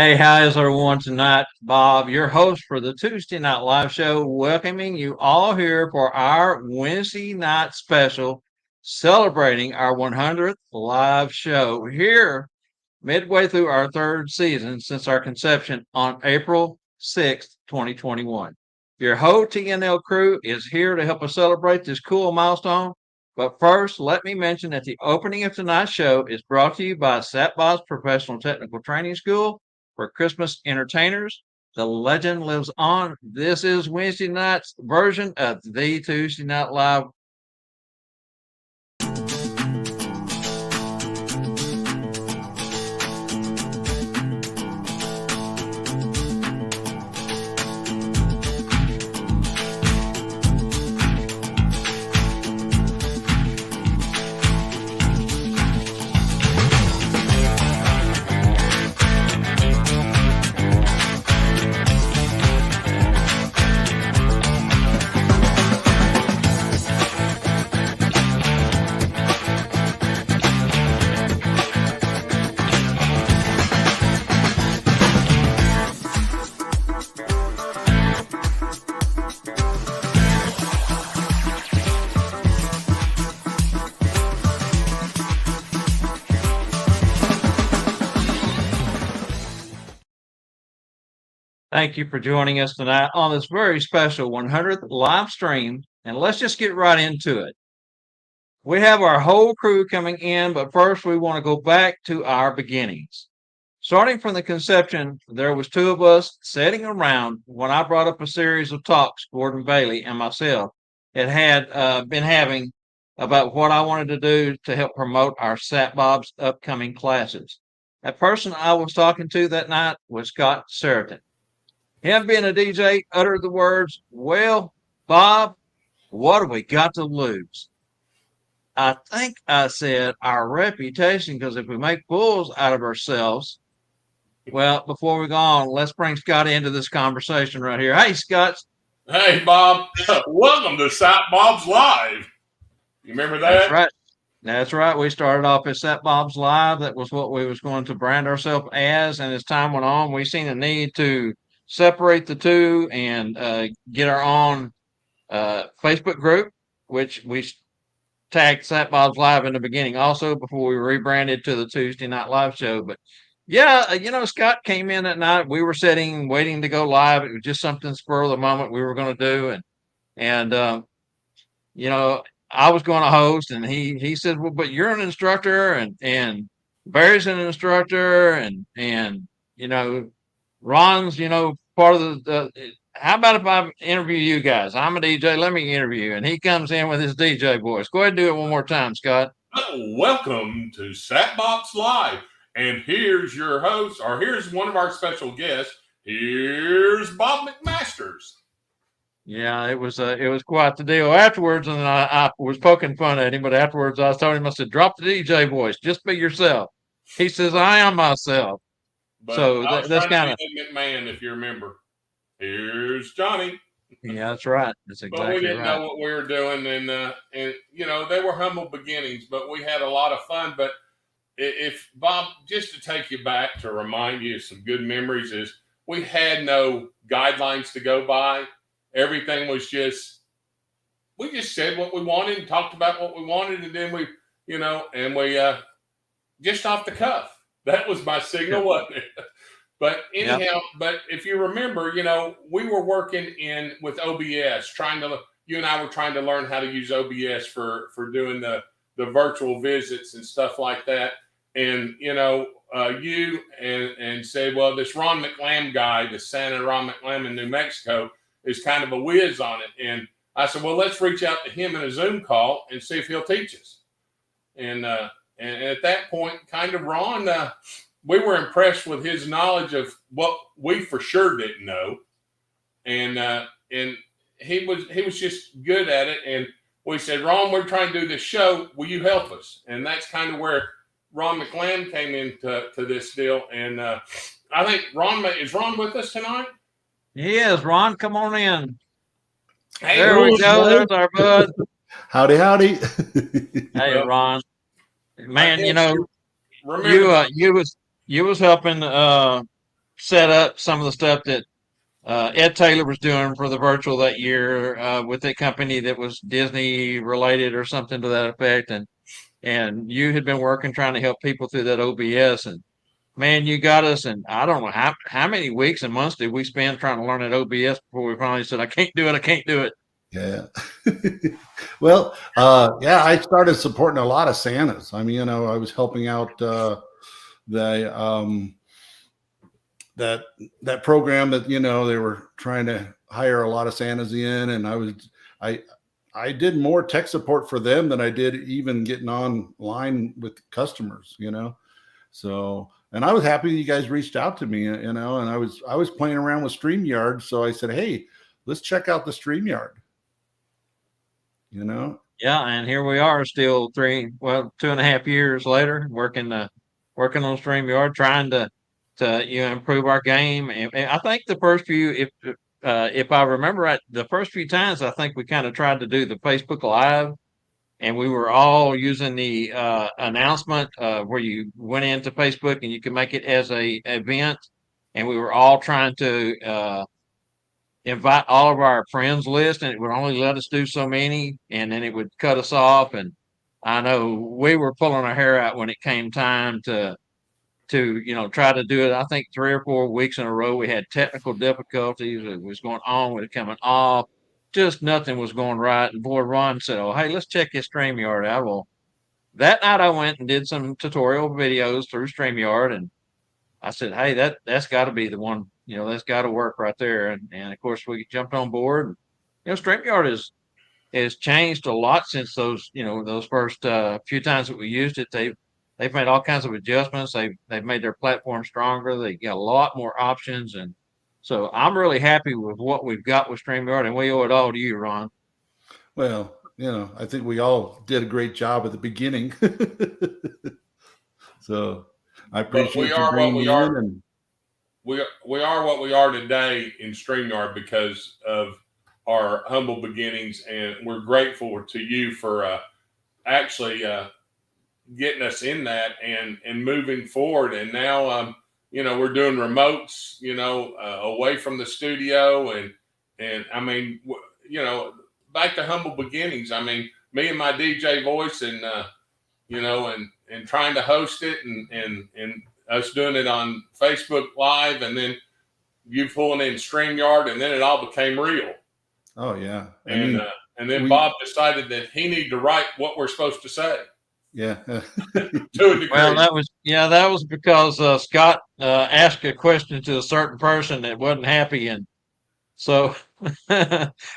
Hey, how is everyone tonight? Bob, your host for the Tuesday Night Live Show, welcoming you all here for our Wednesday night special celebrating our 100th live show here midway through our third season since our conception on April 6th, 2021. Your whole TNL crew is here to help us celebrate this cool milestone. But first, let me mention that the opening of tonight's show is brought to you by SatBot's Professional Technical Training School for Christmas entertainers. The legend lives on. This is Wednesday night's version of the Tuesday Night Live. Thank you for joining us tonight on this very special 100th live stream. And let's just get right into it. We have our whole crew coming in, but first we want to go back to our beginnings. Starting from the conception, there was two of us sitting around when I brought up a series of talks, Gordon Bailey and myself had been having about what I wanted to do to help promote our SatBob's upcoming classes. That person I was talking to that night was Scott Seretean. Him being a DJ uttered the words, "Well, Bob, what have we got to lose?" I think I said our reputation, because if we make fools out of ourselves, well, before we go on, let's bring Scott into this conversation right here. Hey, Scott. Hey, Bob. Welcome to SatBob's Live. You remember that? That's right. That's right. We started off as SatBob's Live. That was what we was going to brand ourselves as. And as time went on, we seen a need to separate the two and get our own Facebook group, which we tagged SatBob's Live in the beginning also before we rebranded to the Tuesday Night Live Show. But yeah, Scott came in that night. We were sitting, waiting to go live. It was just something spur of the moment we were going to do. And I was going to host, and he said, "Well, but you're an instructor, and Barry's an instructor, and Ron's part of the. How about if I interview you guys? I'm a DJ. Let me interview you." And he comes in with his DJ voice. Go ahead and do it one more time, Scott. Welcome to SatBob's Live, and here's your host, or here's one of our special guests. Here's Bob McMasters. Yeah, it was quite the deal. Afterwards, and I was poking fun at him, but afterwards I told him, I said, "Drop the DJ voice, just be yourself." He says, "I am myself." But so that's kind of McMahon, if you remember. Here's Johnny. Yeah, that's right. That's exactly right. But we didn't know what we were doing, and they were humble beginnings, but we had a lot of fun. But if Bob, just to take you back to remind you of some good memories, is we had no guidelines to go by. Everything was we just said what we wanted and talked about what we wanted, and then we just off the cuff. That was my signal, wasn't it? But anyhow, But if you remember, we were working with OBS, you and I were trying to learn how to use OBS for doing the virtual visits and stuff like that. And, you and said, well, this Ron McLamb guy, the Santa Ron McLamb in New Mexico, is kind of a whiz on it. And I said, well, let's reach out to him in a Zoom call and see if he'll teach us. And at that point, kind of Ron, we were impressed with his knowledge of what we for sure didn't know. And he was just good at it. And we said, Ron, we're trying to do this show. Will you help us? And that's kind of where Ron McLamb came into this deal. And I think is Ron with us tonight? He is. Ron, come on in. Hey, there we go. There's our bud. Howdy. Hey, Ron. Man, remember you was helping set up some of the stuff that Ed Taylor was doing for the virtual that year with a company that was Disney related or something to that effect, and you had been working trying to help people through that OBS, and man, you got us. And I don't know how many weeks and months did we spend trying to learn that OBS before we finally said, I can't do it. I can't do it. Yeah. Well, yeah, I started supporting a lot of Santas. I mean, I was helping out that program that, they were trying to hire a lot of Santas in, and I did more tech support for them than I did even getting online with customers, So, and I was happy you guys reached out to me, and I was playing around with StreamYard, so I said, hey, let's check out the StreamYard. Yeah, and here we are, still 2.5 years later, working on StreamYard, trying to improve our game. And I think the first few, if I remember right, the first few times I think we kind of tried to do the Facebook Live, and we were all using the announcement where you went into Facebook and you could make it as a event, and we were all trying to invite all of our friends list, and it would only let us do so many, and then it would cut us off. And I know we were pulling our hair out when it came time to try to do it. I think 3 or 4 weeks in a row we had technical difficulties. It was going on with it coming off. Just nothing was going right. And boy, Ron said, oh, hey, let's check this StreamYard out. Well, that night I went and did some tutorial videos through StreamYard, and I said, hey, that's got to be the one, that's got to work right there. And of course, we jumped on board. And, StreamYard has changed a lot since those first few times that we used it. They've made all kinds of adjustments. They've made their platform stronger. They got a lot more options, and so I'm really happy with what we've got with StreamYard, and we owe it all to you, Ron. Well, I think we all did a great job at the beginning. So I appreciate you bringing me in. And we are what we are today in StreamYard because of our humble beginnings, and we're grateful to you for actually getting us in that and moving forward. And now, we're doing remotes, away from the studio, and I mean, back to humble beginnings. I mean, me and my DJ voice, and and trying to host it, and us doing it on Facebook Live, and then you pulling in StreamYard, and then it all became real. Oh yeah, and then Bob decided that he needed to write what we're supposed to say. Yeah. To a degree. Well, that was because Scott asked a question to a certain person that wasn't happy, and so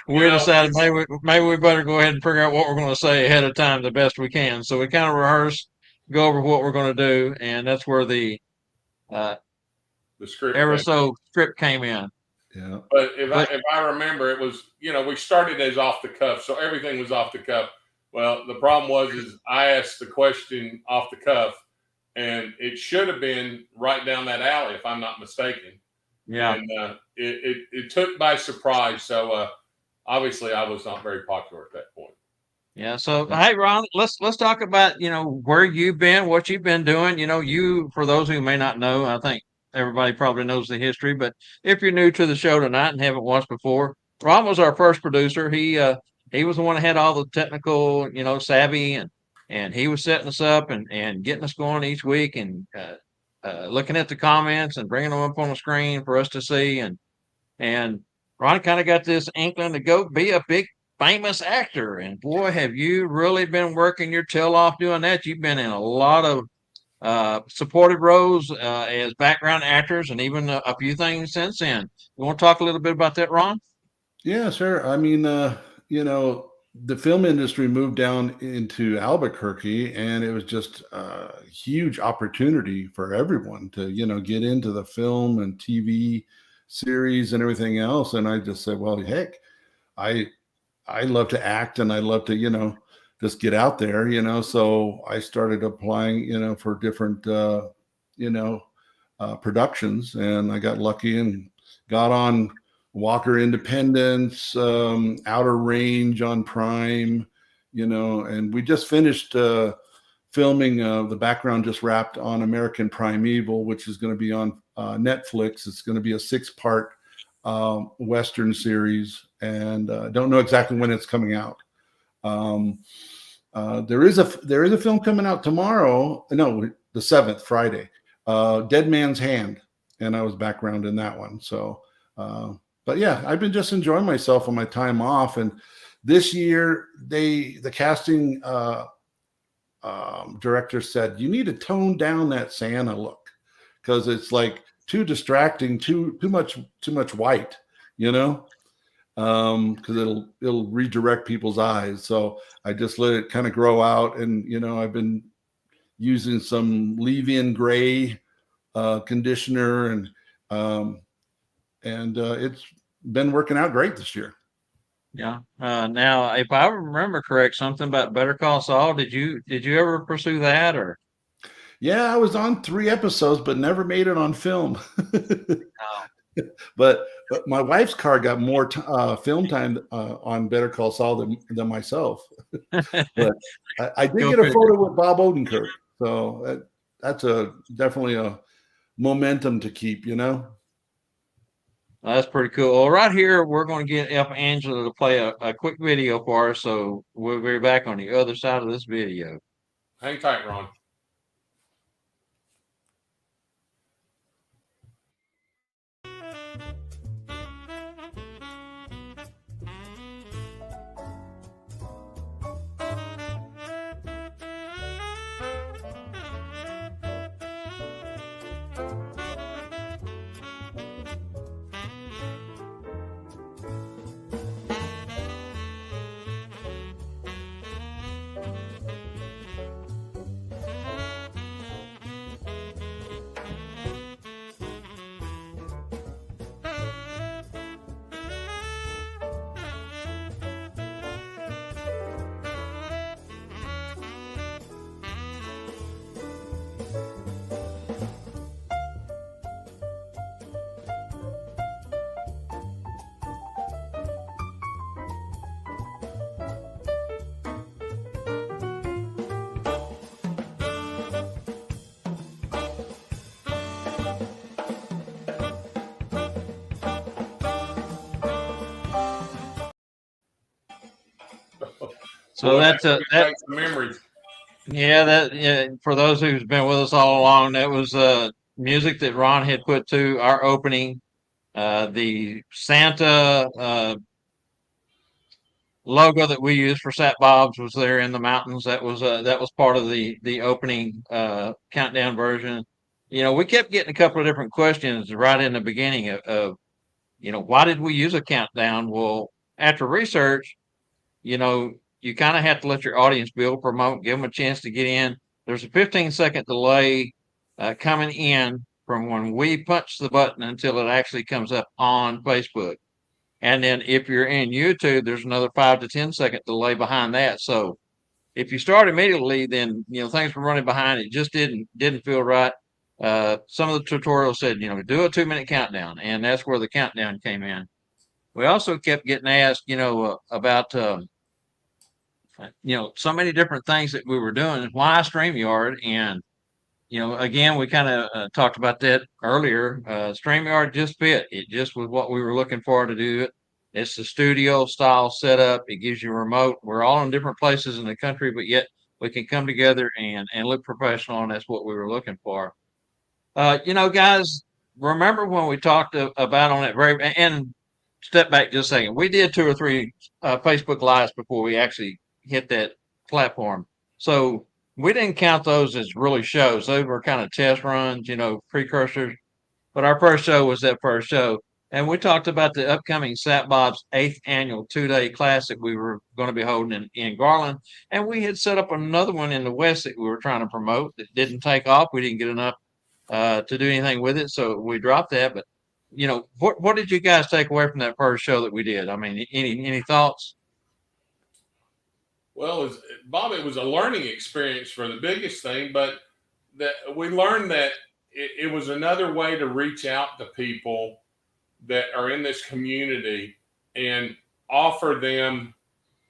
we decided maybe we better go ahead and figure out what we're going to say ahead of time the best we can. So we kind of rehearse, go over what we're going to do, and that's where the script came in. Yeah. But if I remember, it was, we started as off the cuff, so everything was off the cuff. Well, the problem is I asked the question off the cuff, and it should have been right down that alley, if I'm not mistaken. Yeah. And it took by surprise. So obviously, I was not very popular at that point. Yeah. So hey, Ron, let's talk about where you've been, what you've been doing. You, for those who may not know, I think everybody probably knows the history, but if you're new to the show tonight and haven't watched before, Ron was our first producer. He was the one that had all the technical, savvy, and he was setting us up and getting us going each week, and looking at the comments and bringing them up on the screen for us to see. And Ron kind of got this inkling to go be a big famous actor. And boy, have you really been working your tail off doing that. You've been in a lot of supportive roles as background actors, and even a few things since then. You want to talk a little bit about that, Ron? Yeah, sure. I mean, the film industry moved down into Albuquerque, and it was just a huge opportunity for everyone to, get into the film and TV series and everything else. And I just said, well, heck, I love to act, and I love to, just get out there, So I started applying, for different, productions, and I got lucky and got on Walker Independence, Outer Range on Prime, and we just finished filming. The background just wrapped on American Primeval, which is going to be on Netflix. It's going to be a 6-part Western series, and don't know exactly when it's coming out. There is a film coming out tomorrow. No, the 7th, Friday. Dead Man's Hand, and I was background in that one. So, but yeah, I've been just enjoying myself on my time off. And this year, the casting director said, you need to tone down that Santa look because it's like too distracting, too much white, because it'll redirect people's eyes. So I just let it kind of grow out, and I've been using some leave-in gray conditioner, and it's been working out great this year. Yeah. Now, if I remember correct, something about Better Call Saul. Did you ever pursue that, or? Yeah, I was on 3 episodes, but never made it on film. Oh. But my wife's car got more film time on Better Call Saul than myself. But I did get a photo with Bob Odenkirk, so that's definitely a momentum to keep. That's pretty cool. Well, right here, we're going to get Angela to play a quick video for us, so we'll be back on the other side of this video. Hang tight, Ron. So that's memories. Yeah, for those who's been with us all along, that was music that Ron had put to our opening. The Santa logo that we used for Sat Bob's was there in the mountains. That was part of the opening countdown version. We kept getting a couple of different questions right in the beginning of why did we use a countdown? Well, after research, you kind of have to let your audience be able to promote, give them a chance to get in. There's a 15-second delay coming in from when we punch the button until it actually comes up on Facebook. And then if you're in YouTube, there's another 5 to 10-second delay behind that. So if you start immediately, then things were running behind. It just didn't feel right. Some of the tutorials said, do a 2-minute countdown, and that's where the countdown came in. We also kept getting asked, about so many different things that we were doing. Why StreamYard? And again, we kind of talked about that earlier. StreamYard just fit. It just was what we were looking for to do it. It's the studio style setup. It gives you a remote. We're all in different places in the country, but yet we can come together and look professional, and that's what we were looking for. Guys, remember when we talked about on that and step back just a second. We did 2 or 3 Facebook Lives before we actually hit that platform. So we didn't count those as really shows. Those were kind of test runs, precursors. But our first show was that first show. And we talked about the upcoming Sat Bob's 8th annual 2-day class that we were going to be holding in Garland. And we had set up another one in the West that we were trying to promote that didn't take off. We didn't get enough to do anything with it. So we dropped that. But, what did you guys take away from that first show that we did? I mean, any thoughts? Well, Bob, it was a learning experience for the biggest thing, but that we learned that it was another way to reach out to people that are in this community and offer them,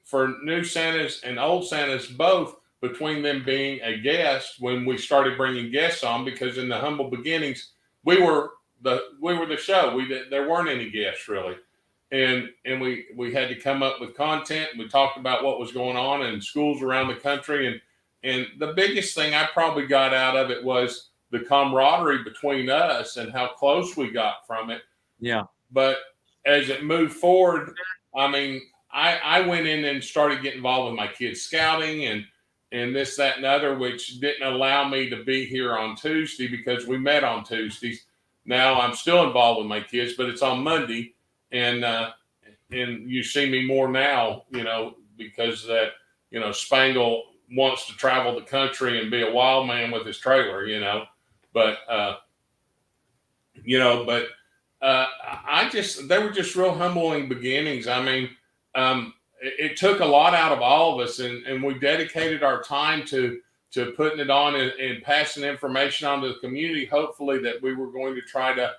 for new Santas and old Santas both, between them being a guest when we started bringing guests on, because in the humble beginnings, we were the show. There weren't any guests really, and we had to come up with content. We talked about what was going on in schools around the country, and the biggest thing I probably got out of it was the camaraderie between us and how close we got from it. Yeah. But as it moved forward, I mean, I went in and started getting involved with my kids' scouting and this, that, and other, which didn't allow me to be here on Tuesday because we met on Tuesdays. Now I'm still involved with my kids, but it's on Monday, and you see me more now, because that, Spangle wants to travel the country and be a wild man with his trailer, but they were just real humbling beginnings. I mean, it took a lot out of all of us, and we dedicated our time to putting it on and passing information on to the community. Hopefully that we were going to try to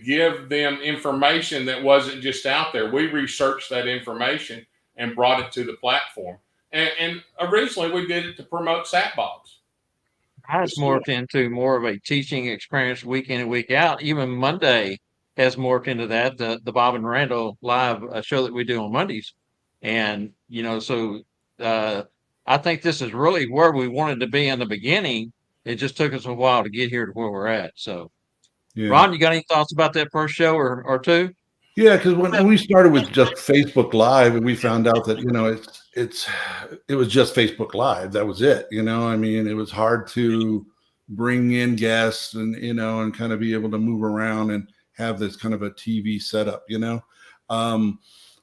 give them information that wasn't just out there. We researched that information and brought it to the platform. And originally we did it to promote Satbogs. It's morphed into more of a teaching experience week in and week out. Even Monday has morphed into that, the Bob and Randyl live show that we do on Mondays. And, so I think this is really where we wanted to be in the beginning. It just took us a while to get here to where we're at. So, yeah. Ron, you got any thoughts about that first show or two? Yeah, because when we started with just Facebook Live, and we found out that it was just Facebook Live. That was it. I mean, it was hard to bring in guests and and kind of be able to move around and have this kind of a TV setup.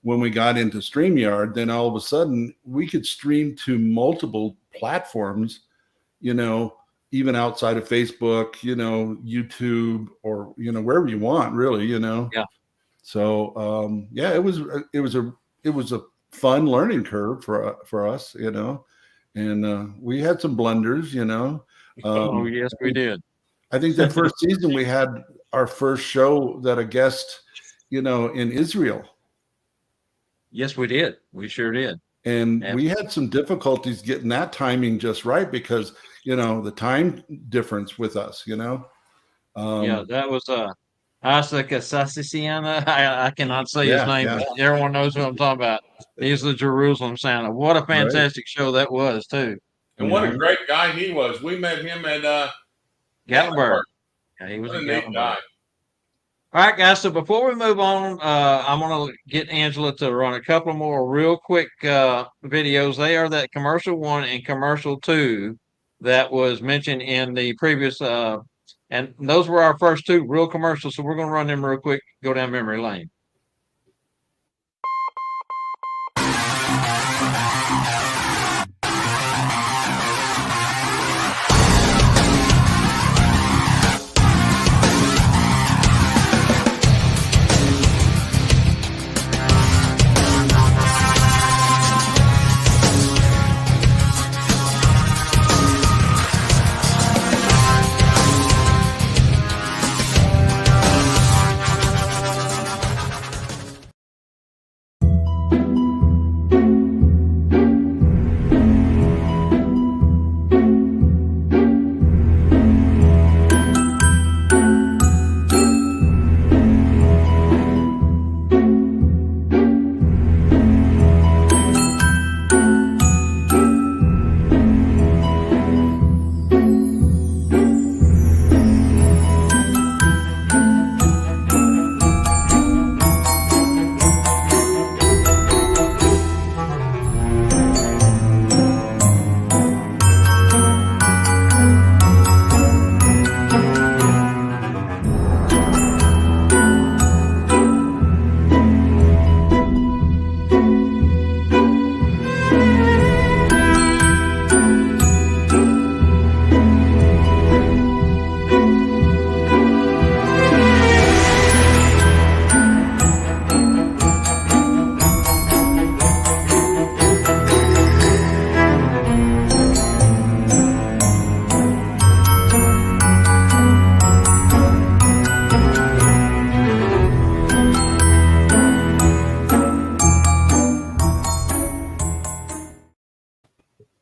When we got into StreamYard, then all of a sudden we could stream to multiple platforms. Even outside of Facebook, YouTube, or wherever you want, really. Yeah. So it was a fun learning curve for us, and we had some blunders, Oh yes, we did. I think that first season we had our first show that a guest, in Israel. Yes, we did. We sure did. And we had some difficulties getting that timing just right because the time difference with us. Yeah, that was Seretean. I cannot say his name, but everyone knows what I'm talking about. He's the Jerusalem Santa. What a fantastic show that was, too. And what a great guy he was. We met him at Gatlinburg. Yeah, he was a Gatlinburg guy. All right, guys. So before we move on, I'm going to get Angela to run a couple more real quick videos. They are that commercial 1 and commercial 2 that was mentioned in the previous and those were our first 2 real commercials. So we're going to run them real quick, go down memory lane.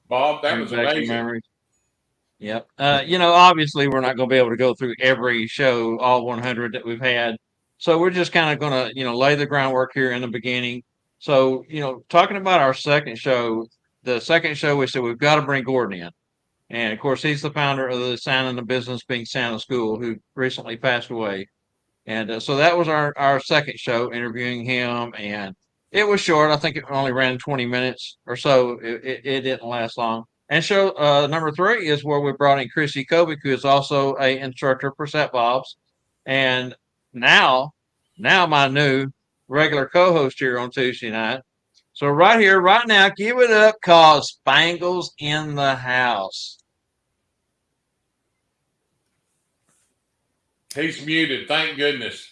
Bob, that was amazing. Yep. Obviously we're not going to be able to go through every show, all 100 that we've had. So we're just kind of going to, lay the groundwork here in the beginning. So, talking about our second show, the second show, we said we've got to bring Gordon in. And of course, he's the founder of the Sound in the Business Being Santa School, who recently passed away. And so that was our second show, interviewing him. And it was short. I think it only ran 20 minutes or so. It didn't last long. And show number 3 is where we brought in Chrissy Kovic, who is also a instructor for Set Bobs. And now my new regular co-host here on Tuesday night. So right here, right now, give it up, cause Spangle's in the house. He's muted. Thank goodness.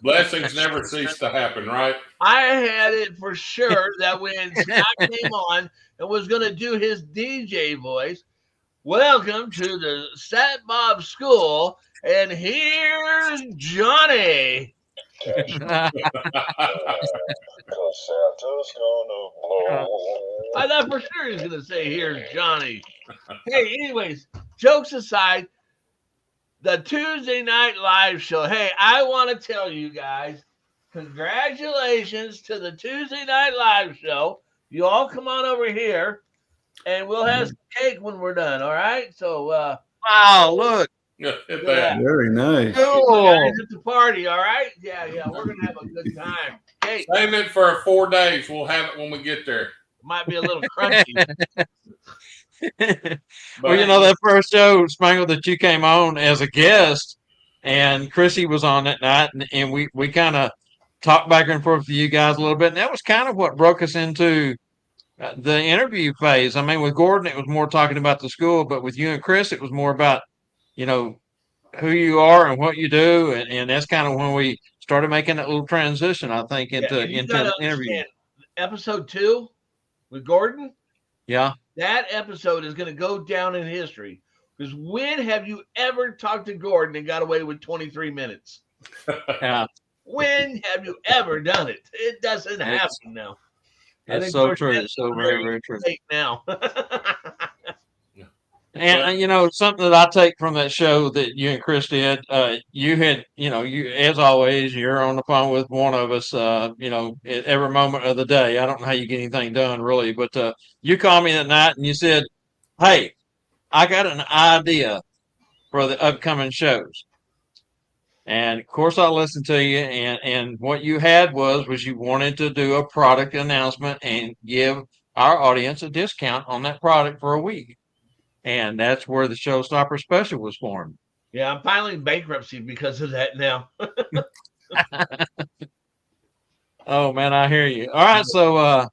Blessings never cease to happen, right? I had it for sure that when Scott came on and was going to do his DJ voice, welcome to the Sat Bob School, and here's Johnny. Santa's gonna blow. I thought for sure he was going to say, here's Johnny. Hey, anyways, jokes aside, the Tuesday Night Live show. Hey, I want to tell you guys, congratulations to the Tuesday Night Live show. You all come on over here, and we'll have some cake when we're done, all right? So, wow, look. At that. Very nice. Cool. It's a party, all right? Yeah, we're going to have a good time. Cake Save it for 4 days. We'll have it when we get there. might be a little crunchy. Well, that first show, Spangle, that you came on as a guest, and Chrissy was on that night, and we kind of talked back and forth with you guys a little bit, and that was kind of what broke us into the interview phase. I mean, with Gordon, it was more talking about the school, but with you and Chris, it was more about, who you are and what you do, and that's kind of when we started making that little transition, I think, into the interview. Episode 2 with Gordon? Yeah. That episode is going to go down in history. Because when have you ever talked to Gordon and got away with 23 minutes? Yeah. When have you ever done it? It doesn't happen now. It's so true. It's so very, very true. Now. And something that I take from that show that you and Chris did, you had, you, as always, you're on the phone with one of us, at every moment of the day. I don't know how you get anything done really, but you called me that night and you said, "Hey, I got an idea for the upcoming shows." And of course I listened to you, and what you had was you wanted to do a product announcement and give our audience a discount on that product for a week. And that's where the Showstopper Special was formed. Yeah, I'm filing bankruptcy because of that now. Oh, man, I hear you. All right, so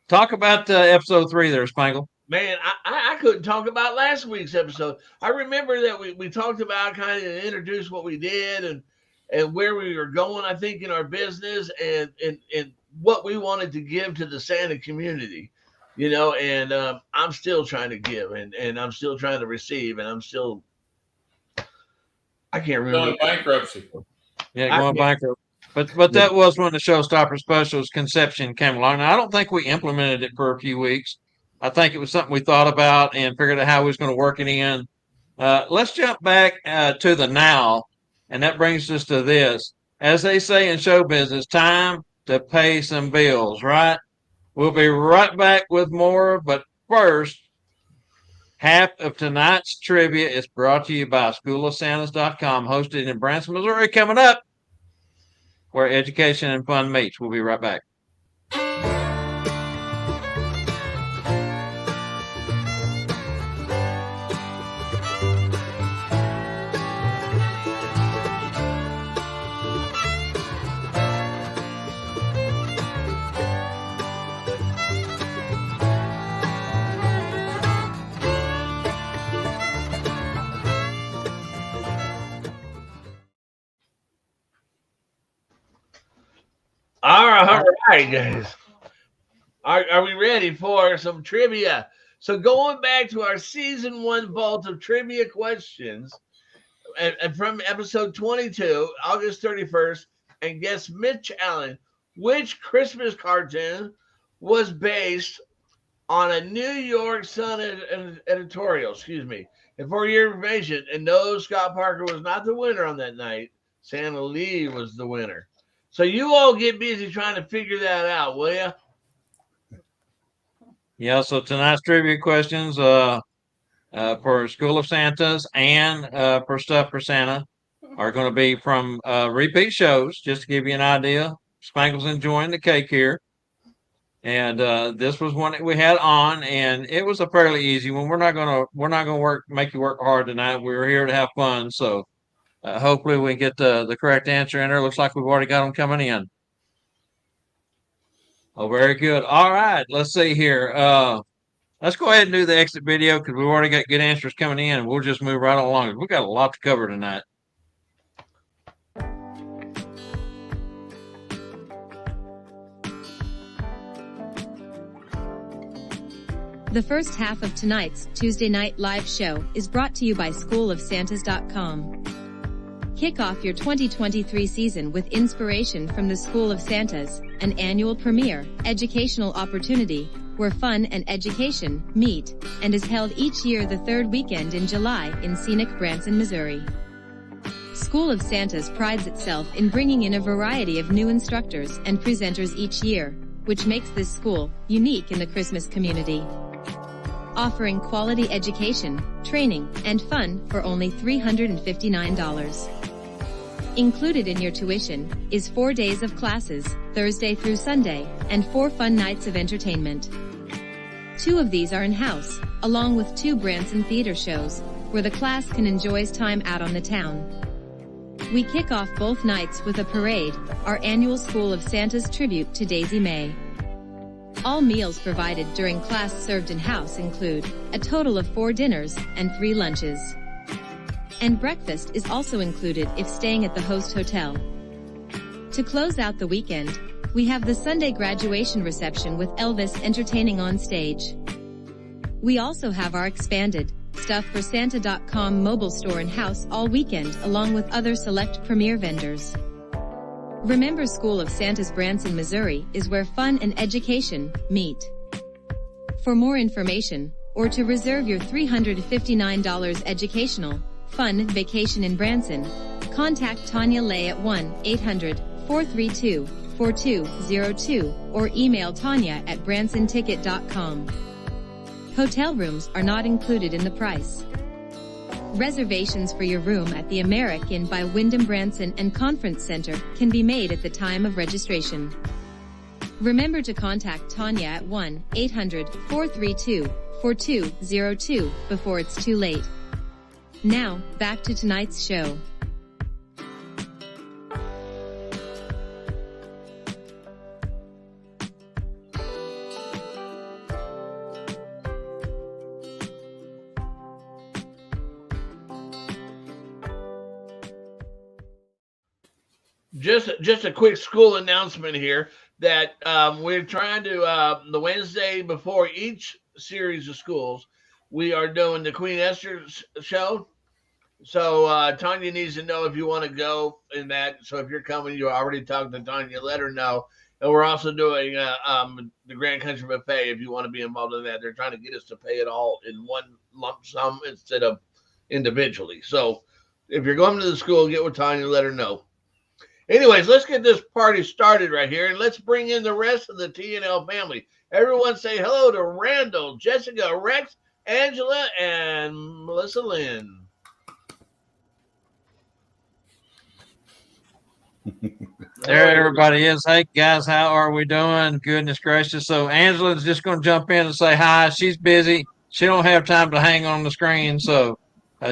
talk about episode 3 there, Spangle. Man, I couldn't talk about last week's episode. I remember that we talked about kind of introduced what we did and where we were going, I think, in our business and what we wanted to give to the Santa community. And I'm still trying to give and I'm still trying to receive and I can't remember. Going bankruptcy. Yeah, going bankrupt. But that was when the Showstopper Special's conception came along. Now, I don't think we implemented it for a few weeks. I think it was something we thought about and figured out how we was going to work it in. Let's jump back to the now, and that brings us to this. As they say in show business, time to pay some bills, right? We'll be right back with more, but first, half of tonight's trivia is brought to you by SchoolofSantas.com, hosted in Branson, Missouri. Coming up, where education and fun meets. We'll be right back. All right, guys. Are we ready for some trivia? So going back to our season 1 vault of trivia questions, and from episode 22, August 31st, and guest Mitch Allen, which Christmas cartoon was based on a New York Sun editorial, And for your information, and no, Scott Parker was not the winner on that night. Santa Lee was the winner. So you all get busy trying to figure that out, will you? Yeah, so tonight's trivia questions for School of Santas and for Stuff for Santa are going to be from repeat shows, just to give you an idea. Spangle's enjoying the cake here. And this was one that we had on, and it was a fairly easy one. We're not gonna make you work hard tonight. We're here to have fun, so hopefully we get the correct answer in there. Looks like we've already got them coming in. Oh, very good. All right, let's see here. Let's go ahead and do the exit video because we've already got good answers coming in, and we'll just move right along. We've got a lot to cover tonight. The first half of tonight's Tuesday night live show is brought to you by SchoolofSantas.com. Kick off your 2023 season with inspiration from the School of Santas, an annual premier educational opportunity where fun and education meet, and is held each year the third weekend in July in scenic Branson, Missouri. School of Santas prides itself in bringing in a variety of new instructors and presenters each year, which makes this school unique in the Christmas community. Offering quality education, training, and fun for only $359. Included in your tuition is 4 days of classes, Thursday through Sunday, and 4 fun nights of entertainment. 2 of these are in-house, along with 2 Branson theater shows, where the class can enjoy time out on the town. We kick off both nights with a parade, our annual School of Santa's tribute to Daisy May. All meals provided during class served in-house include a total of 4 dinners and 3 lunches. And breakfast is also included if staying at the host hotel. To close out the weekend, we have the Sunday graduation reception with Elvis entertaining on stage. We also have our expanded StuffForSanta.com mobile store in-house all weekend along with other select premier vendors. Remember, School of Santa's Branson, Missouri is where fun and education meet. For more information, or to reserve your $359 educational, fun vacation in Branson, contact Tanya Lay at 1-800-432-4202 or email Tanya at bransonticket.com. Hotel rooms are not included in the price. Reservations for your room at the American by Wyndham Branson and Conference Center can be made at the time of registration. Remember to contact Tanya at 1-800-432-4202 before it's too late. Now, back to tonight's show. Just a quick school announcement here that we're trying to the Wednesday before each series of schools, we are doing the Queen Esther show. So Tanya needs to know if you want to go in that. So if you're coming, you already talked to Tanya, let her know. And we're also doing the Grand Country Buffet if you want to be involved in that. They're trying to get us to pay it all in one lump sum instead of individually. So if you're going to the school, get with Tanya, let her know. Anyways, let's get this party started right here, and let's bring in the rest of the TNL family. Everyone say hello to Randyl, Jessica, Rex, Angela, and Melissa Lynn. There everybody is. Hey, guys, how are we doing? Goodness gracious. So Angela's just going to jump in and say hi. She's busy. She don't have time to hang on the screen, so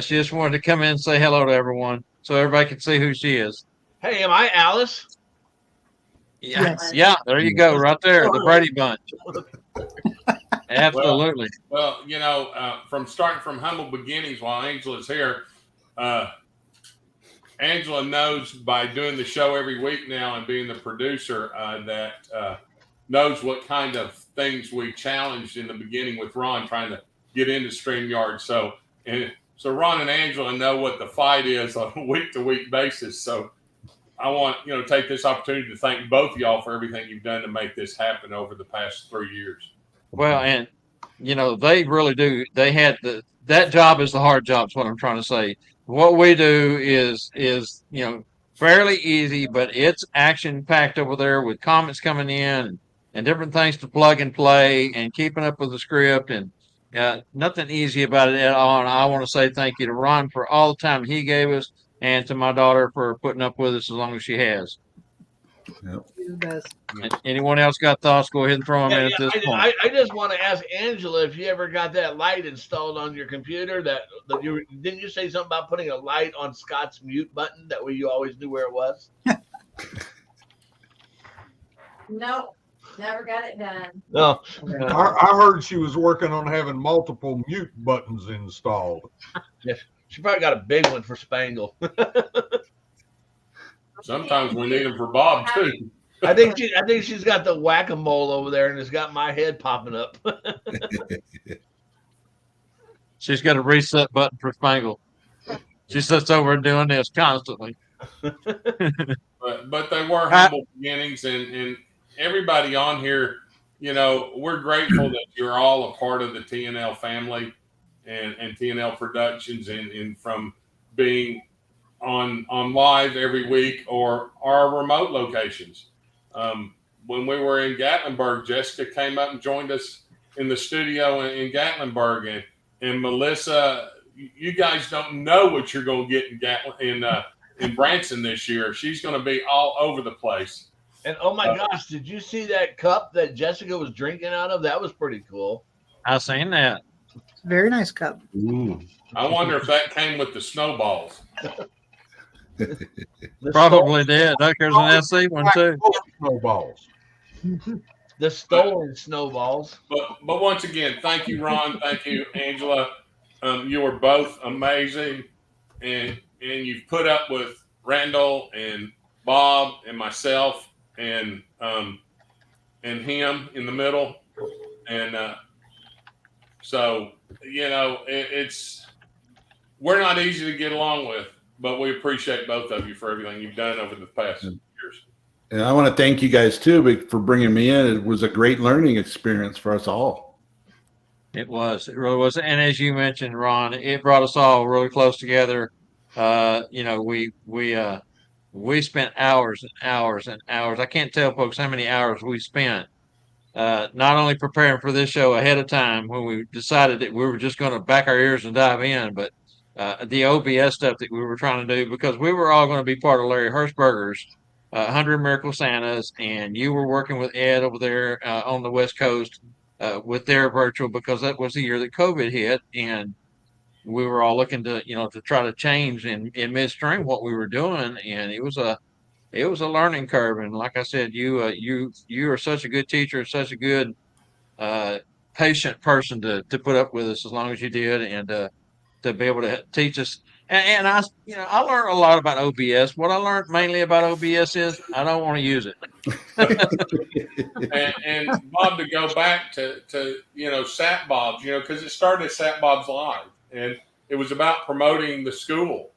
she just wanted to come in and say hello to everyone so everybody can see who she is. Hey, am I Alice? Yes. Yeah, there you go, right there, the Brady Bunch. Absolutely. Well, you know, from starting from humble beginnings while Angela's here, Angela knows by doing the show every week now and being the producer that knows what kind of things we challenged in the beginning with Ron trying to get into StreamYard. So Ron and Angela know what the fight is on a week-to-week basis. So I want to take this opportunity to thank both of y'all for everything you've done to make this happen over the past 3 years. Well, and they really do. They had that job is the hard job. Is what I'm trying to say. What we do is fairly easy, but it's action packed over there with comments coming in and different things to plug and play and keeping up with the script and nothing easy about it at all. And I want to say thank you to Ron for all the time he gave us and to my daughter for putting up with us as long as she has. Yep. He's the best. Anyone else got thoughts? Go ahead and throw them in at this point. I just want to ask Angela if you ever got that light installed on your computer. That you didn't you say something about putting a light on Scott's mute button? That way you always knew where it was. No, never got it done. No, I heard she was working on having multiple mute buttons installed. she probably got a big one for Spangle. Sometimes we need them for Bob too. I think she's got the whack-a-mole over there and it's got my head popping up. She's got a reset button for Spangle. She sits over doing this constantly. But they were humble beginnings, and everybody on here, we're grateful that you're all a part of the TNL family and TNL Productions, and from being on live every week or our remote locations. When we were in Gatlinburg, Jessica came up and joined us in the studio in Gatlinburg, and Melissa, you guys don't know what you're going to get in Branson this year. She's going to be all over the place. And oh my gosh, did you see that cup that Jessica was drinking out of? That was pretty cool. I seen that. Very nice cup. Ooh. I wonder if that came with the snowballs. Probably did. There's an SC one too. Snowballs. The stolen snowballs. But once again, thank you, Ron. Thank you, Angela. You are both amazing, and you've put up with Randyl and Bob and myself and him in the middle, and so we're not easy to get along with, but we appreciate both of you for everything you've done over the past years. And I want to thank you guys too for bringing me in. It was a great learning experience for us all. It was. It really was. And as you mentioned, Ron, it brought us all really close together. We spent hours and hours and hours. I can't tell folks how many hours we spent not only preparing for this show ahead of time when we decided that we were just going to back our ears and dive in, but the OBS stuff that we were trying to do, because we were all going to be part of Larry Hirschberger's 100 Miracle Santas, and you were working with Ed over there on the West Coast with their virtual, because that was the year that COVID hit, and we were all looking to try to change in midstream what we were doing, and it was a learning curve. And like I said, you are such a good teacher, such a good patient person to put up with us as long as you did, and to be able to teach us. And I learned a lot about OBS. What I learned mainly about OBS is I don't want to use it. and Bob, to go back to Sat Bob's, because it started at Sat Bob's Live, and it was about promoting the school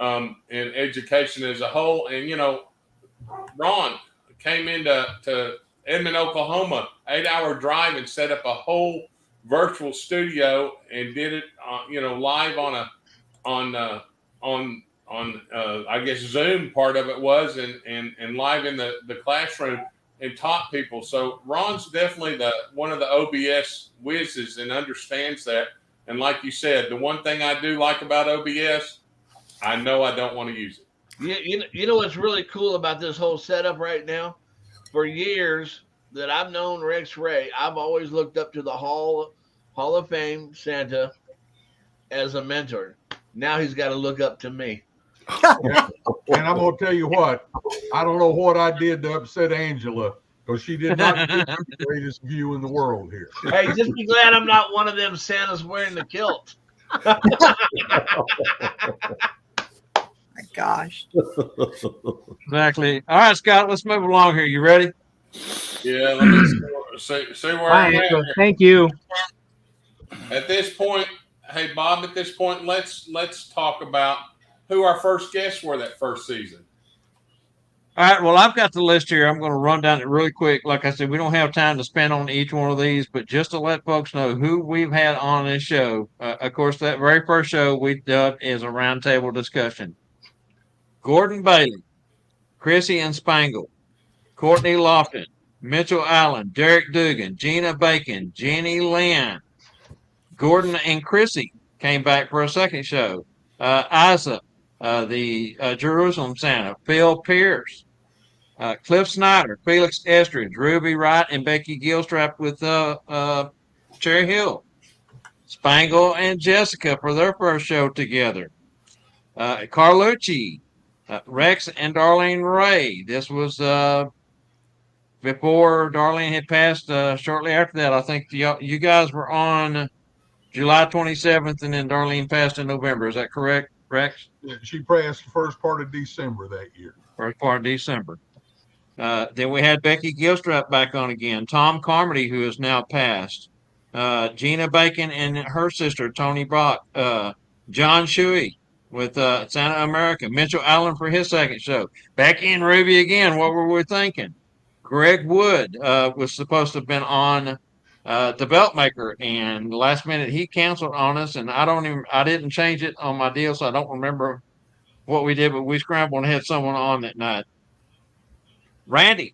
and education as a whole. And Ron came into Edmond, Oklahoma, 8-hour drive, and set up a whole virtual studio and did it live on I guess Zoom part of it was, and live in the classroom, and taught people. So Ron's definitely one of the OBS whizzes and understands that. And like you said, the one thing I do like about OBS, I know I don't want to use it. You know what's really cool about this whole setup right now? For years that I've known Rex Ray, I've always looked up to the Hall of Fame Santa as a mentor. Now he's got to look up to me. And I'm going to tell you what, I don't know what I did to upset Angela, because she did not get the greatest view in the world here. Hey, just be glad I'm not one of them Santas wearing the kilt. My gosh. Exactly. All right, Scott, let's move along here. You ready? Yeah, let me see where I'm at. Thank you. At this point, hey Bob, let's talk about who our first guests were that first season. All right. Well, I've got the list here. I'm going to run down it really quick. Like I said, we don't have time to spend on each one of these, but just to let folks know who we've had on this show. Of course, that very first show we did is a roundtable discussion. Gordon Bailey, Chrissy and Spangle, Courtney Lofton, Mitchell Allen, Derek Dugan, Gina Bacon, Jenny Lynn, Gordon and Chrissy came back for a second show. Isa, the Jerusalem Santa, Phil Pierce, Cliff Snyder, Felix Estridge, Ruby Wright, and Becky Gilstrap with Cherry Hill. Spangle and Jessica for their first show together. Carlucci, Rex and Darlene Ray. This was before Darlene had passed. Shortly after that, I think you guys were on July 27th, and then Darlene passed in November. Is that correct, Rex? She passed the first part of December that year. First part of December. Then we had Becky Gilstrap back on again. Tom Carmody, who has now passed. Gina Bacon and her sister, Tony Brock. John Shuey with Santa America. Mitchell Allen for his second show. Becky and Ruby again. What were we thinking? Greg Wood was supposed to have been on the Belt Maker, and last minute he canceled on us, and I didn't change it on my deal, so I don't remember what we did, but we scrambled and had someone on that night. Randall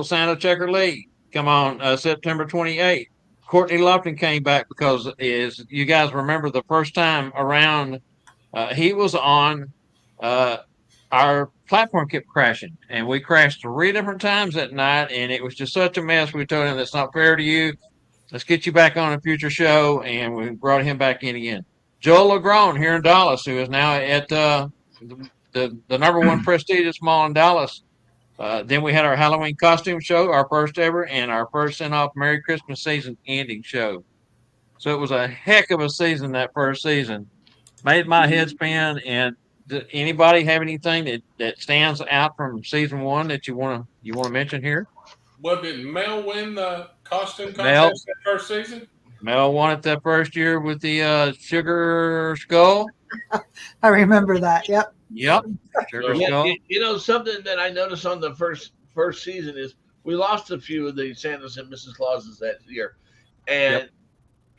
Santa Checker Lee, come on, September 28th. Courtney Lofton came back because, as you guys remember, the first time around, he was on, our platform kept crashing, and we crashed 3 different times that night, and it was just such a mess. We told him that's not fair to you. Let's get you back on a future show, and we brought him back in again. Joel LeGrone here in Dallas, who is now at the number one prestigious mall in Dallas. Then we had our Halloween costume show, our first ever, and our first send-off Merry Christmas season ending show. So it was a heck of a season, that first season. Made my head spin. And anybody have anything that stands out from season 1 that you want to mention here? Well, did Mel win the costume Mel. contest that first season? Mel won it that first year with the sugar skull. I remember that. Yep. Yep. Sugar skull. You know, something that I noticed on the first season is we lost a few of the Santas and Mrs. Clauses that year. And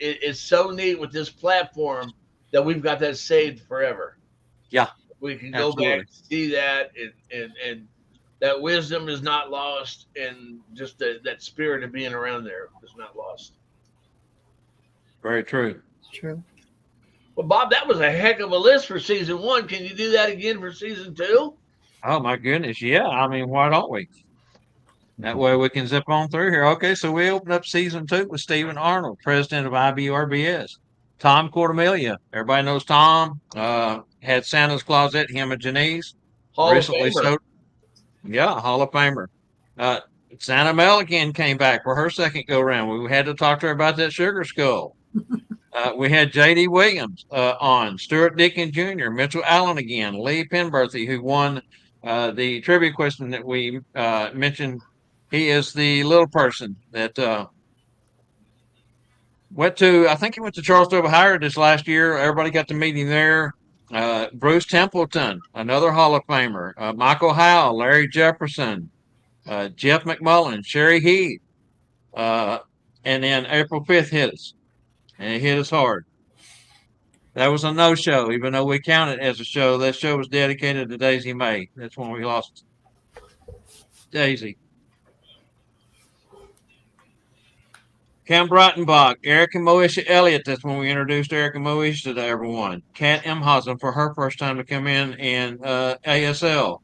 it's so neat with this platform that we've got that saved forever. Yeah. We can go back and see that, and that wisdom is not lost, and just that spirit of being around there is not lost. Very true. It's true. Well, Bob, that was a heck of a list for season 1. Can you do that again for season 2? Oh, my goodness. Yeah. I mean, why don't we? That way we can zip on through here. Okay, so we opened up season 2 with Stephen Arnold, president of IBRBS. Tom Cordemelia. Everybody knows Tom. Had Santa's Closet, him and Janice. Hall of Famer. Yeah, Hall of Famer. Santa Mel again came back for her second go-round. We had to talk to her about that sugar skull. We had J.D. Williams on, Stuart Deacon Jr., Mitchell Allen again, Lee Penberthy, who won the trivia question that we mentioned. He is the little person that I think he went to Charles W. Howard this last year. Everybody got to meet him there. Bruce Templeton, another Hall of Famer. Michael Howell, Larry Jefferson, Jeff McMullen, Sherry Heath. And then April 5th hit us. And it hit us hard. That was a no-show, even though we counted it as a show. That show was dedicated to Daisy May. That's when we lost Daisy. Cam Breitenbach, Erica Moesha Elliott. That's when we introduced Erica Moesha to everyone. Kat Emhausen for her first time to come in ASL.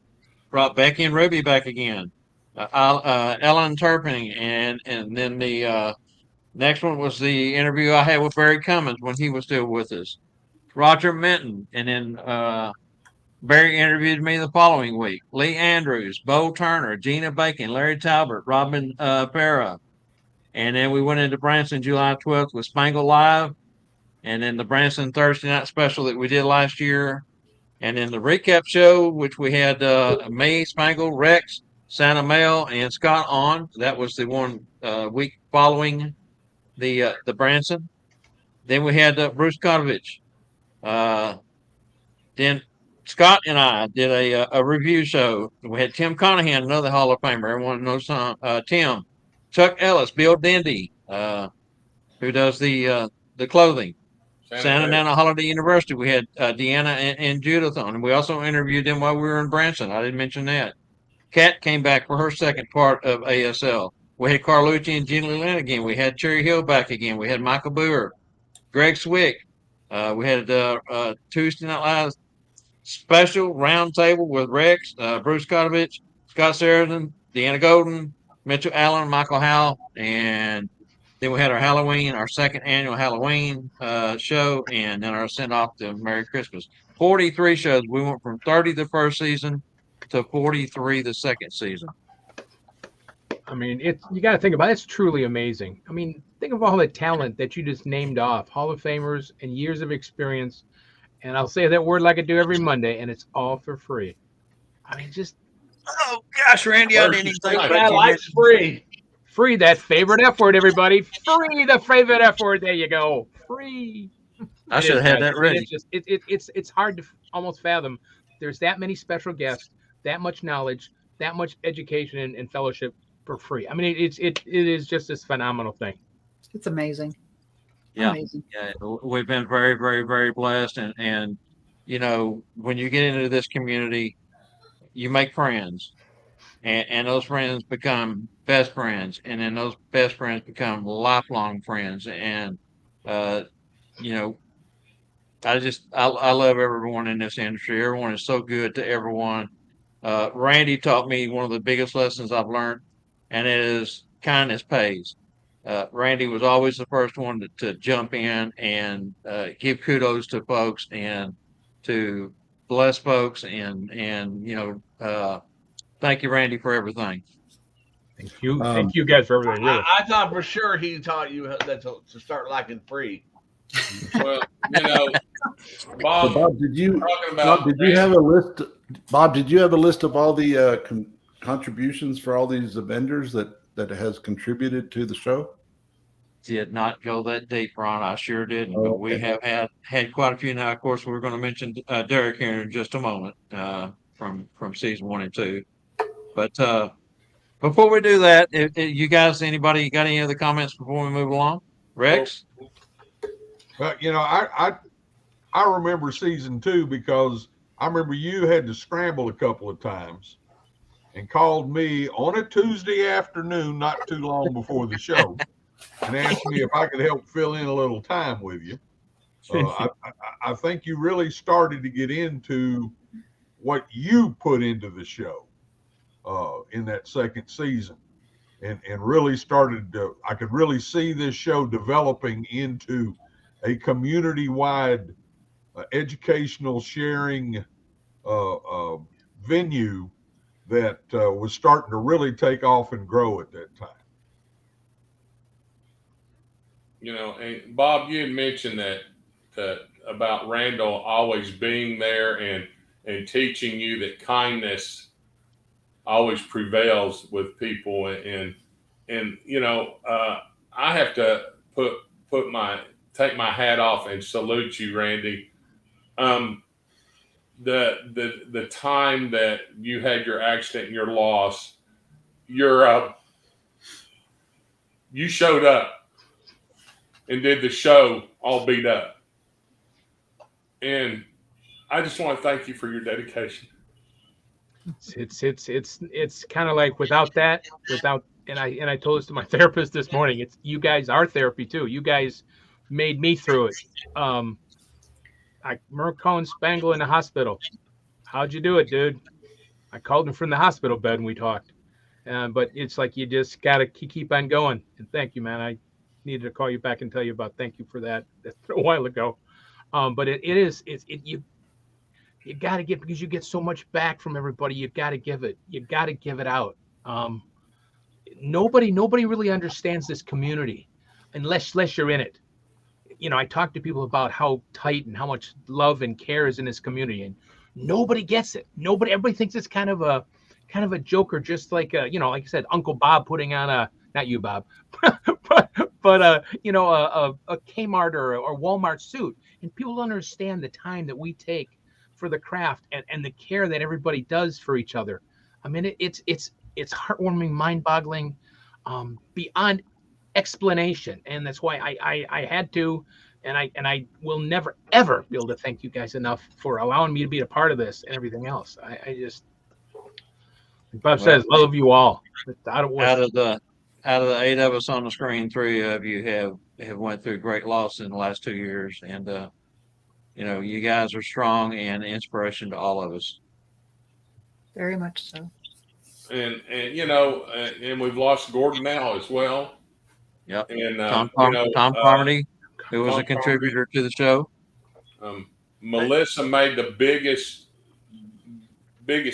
Brought Becky and Ruby back again. Ellen Turpin, and then the next one was the interview I had with Barry Cummins when he was still with us. Roger Minton, and then Barry interviewed me the following week. Lee Andrews, Bo Turner, Gina Bacon, Larry Talbot, Robin Farah. And then we went into Branson July 12th with Spangle Live. And then the Branson Thursday night special that we did last year. And then the recap show, which we had me, Spangle, Rex, Santa Mel, and Scott on. That was the one week following the Branson. Then we had Bruce Kotovich. Then Scott and I did a review show. We had Tim Conahan, another Hall of Famer. Everyone knows Tim. Chuck Ellis, Bill Dendy, who does the clothing. Santa Ana Holiday University. We had Deanna and Judith on, and we also interviewed them while we were in Branson. I didn't mention that. Kat came back for her second part of ASL. We had Carlucci and Jean Lynn again. We had Cherry Hill back again. We had Michael Boer, Greg Swick. We had Tuesday Night Live special roundtable with Rex, Bruce Kotovich, Scott Seretean, Deanna Golden, Mitchell Allen, Michael Howell, and then we had our second annual Halloween show, and then our send off to Merry Christmas. 43 shows. We went from 30 the first season to 43 the second season. I mean, you got to think about it. It's truly amazing. I mean, think of all the talent that you just named off, Hall of Famers and years of experience. And I'll say that word like I do every Monday, and it's all for free. I mean, just oh gosh, Randy, I didn't even think about that. Life's free. Free, that favorite F word, everybody. Free, the favorite F word. There you go. Free. I should have had that ready. It's hard to almost fathom. There's that many special guests, that much knowledge, that much education and fellowship for free. I mean, it is just this phenomenal thing. It's amazing. Yeah, amazing. Yeah, we've been very, very, very blessed, and you know, when you get into this community, you make friends, and those friends become best friends, and then those best friends become lifelong friends, and you know, I love everyone in this industry. Everyone is so good to everyone. Randy taught me one of the biggest lessons I've learned, and it is kindness pays. Randy was always the first one to jump in and give kudos to folks and to bless folks and you know, thank you, Randy, for everything. Thank you guys for everything. Really. I thought for sure he taught you that to start liking free. Well, you know, Bob, So Bob, did you have a list? Bob, did you have a list of all the contributions for all these vendors that has contributed to the show? Did not go that deep, Ron. I sure didn't, but we have had quite a few now. Of course, we're going to mention Derek here in just a moment from season 1 and 2. But before we do that, you guys, anybody got any other comments before we move along? Rex? But you know, I remember season 2 because I remember you had to scramble a couple of times and called me on a Tuesday afternoon, not too long before the show, and asked me if I could help fill in a little time with you. I think you really started to get into what you put into the show in that second season, and really started to, I could really see this show developing into a community-wide educational sharing venue that was starting to really take off and grow at that time. You know, and Bob, you had mentioned that about Randyl always being there and teaching you that kindness always prevails with people, and you know, I have to take my hat off and salute you, Randy. The time that you had your accident and your loss, you showed up and did the show all beat up. And I just want to thank you for your dedication. It's kind of like without, and I told this to my therapist this morning, it's you guys are therapy too. You guys made me through it. I remember calling Spangle in the hospital. How'd you do it, dude? I called him from the hospital bed and we talked. But it's like you just gotta keep on going. And thank you, man. I needed to call you back and tell you about thank you for that. That's a while ago. But you gotta give, because you get so much back from everybody. You gotta give it. You gotta give it out. Nobody really understands this community unless you're in it. You know, I talk to people about how tight and how much love and care is in this community, and nobody gets it. Everybody thinks it's kind of a joke, or just like you know, like I said, Uncle Bob putting on not you, Bob, but you know, a Kmart or Walmart suit, and people don't understand the time that we take for the craft and the care that everybody does for each other. I mean, it's heartwarming, mind-boggling, beyond explanation, and that's why I had to, and I will never ever be able to thank you guys enough for allowing me to be a part of this and everything else. I just, like Bob says, love you all. Out of the 8 of us on the screen, 3 of you have went through great loss in the last 2 years, and you guys are strong and inspiration to all of us. Very much so. And and we've lost Gordon now as well. Yep. And Tom Carmody, who was Tom a contributor to the show. Melissa made the biggest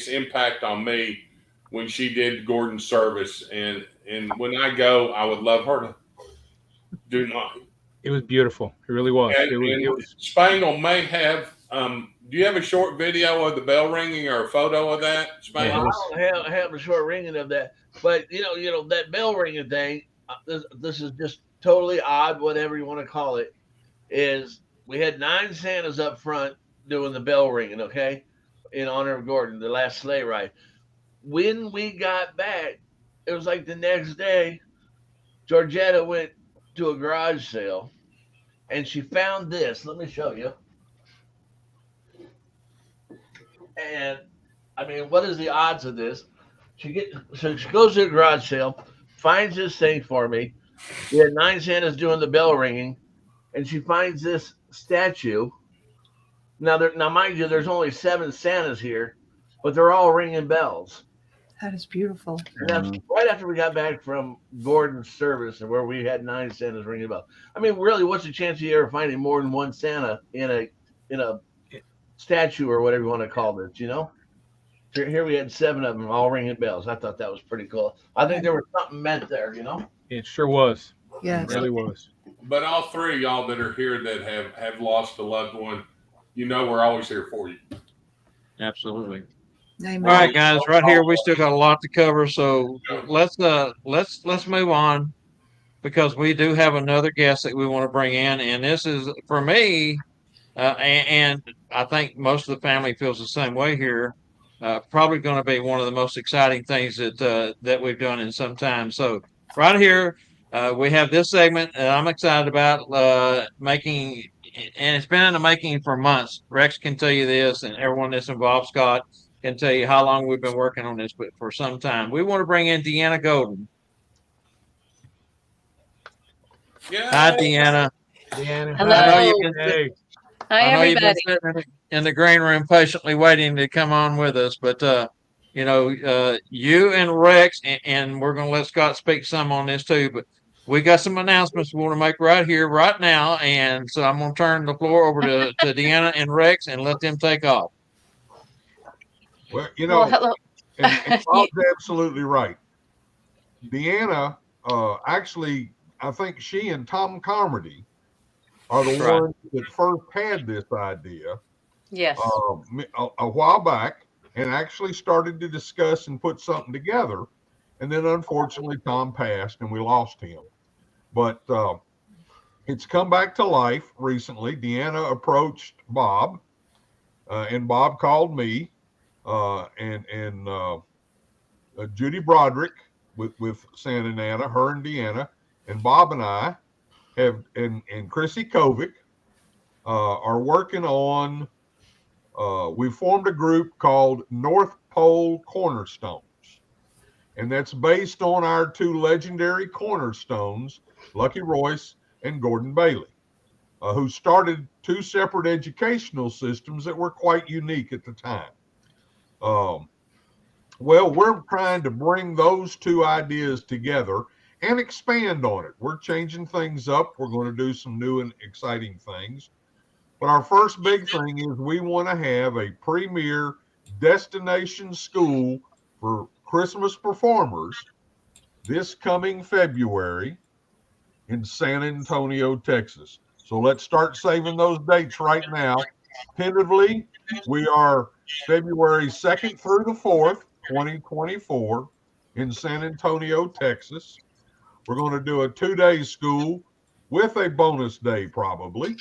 impact on me when she did Gordon's service, and when I go, I would love her to do not. It was beautiful. It really was. And Spangle may have. Do you have a short video of the bell ringing or a photo of that, Spangle? Well, I don't have a short ringing of that, but that bell ringing thing. This is just totally odd, whatever you want to call it. Is we had 9 Santas up front doing the bell ringing, okay, in honor of Gordon, the last sleigh ride. When we got back, it was like the next day, Georgetta went to a garage sale and she found this. Let me show you. And I mean, what is the odds of this? So she goes to a garage sale, finds this thing for me. We had 9 Santas doing the bell ringing, and she finds this statue. Now, mind you, there's only 7 Santas here, but they're all ringing bells. That is beautiful. And that's right after we got back from Gordon's service, and where we had 9 Santas ringing bells. I mean, really, what's the chance of you ever finding more than 1 Santa in a statue or whatever you want to call this? Here we had 7 of them all ringing bells. I thought that was pretty cool. I think there was something meant there. It sure was. Yeah, it really was. But all 3 of y'all that are here that have lost a loved one, we're always here for you. Absolutely. Amen. All right, guys, right here we still got a lot to cover, so let's move on, because we do have another guest that we want to bring in, and this is, for me, and I think most of the family feels the same way here. Probably going to be one of the most exciting things that we've done in some time. So right here, we have this segment that I'm excited about making, and it's been in the making for months. Rex can tell you this, and everyone that's involved, Scott, can tell you how long we've been working on this, but for some time. We want to bring in Deanna Golden. Yeah. Hi, Deanna. Deanna. Hello. I know you've been Hey. Hi, I know you've been everybody. sitting in the green room patiently waiting to come on with us, but you and Rex, and we're going to let Scott speak some on this too, but we got some announcements we want to make right here, right now, and so I'm going to turn the floor over to Deanna and Rex and let them take off. Well, hello. and Bob's absolutely right. Deanna, actually, I think she and Tom Carmody are the Right. ones that first had this idea Yes. a while back, and actually started to discuss and put something together. And then unfortunately Tom passed and we lost him. But it's come back to life recently. Deanna approached Bob, and Bob called me, and Judy Broderick with Santa Nana, her and Deanna, and Bob and I have, and Chrissy Kovic are working on, we formed a group called North Pole Cornerstones. And that's based on our 2 legendary cornerstones, Lucky Royce and Gordon Bailey, who started 2 separate educational systems that were quite unique at the time. Well, we're trying to bring those 2 ideas together and expand on it. We're changing things up. We're going to do some new and exciting things. But our first big thing is we want to have a premier destination school for Christmas performers this coming February in San Antonio, Texas. So let's start saving those dates right now. Tentatively, we are February 2nd through the 4th, 2024 in San Antonio, Texas. We're going to do a 2-day school with a bonus day probably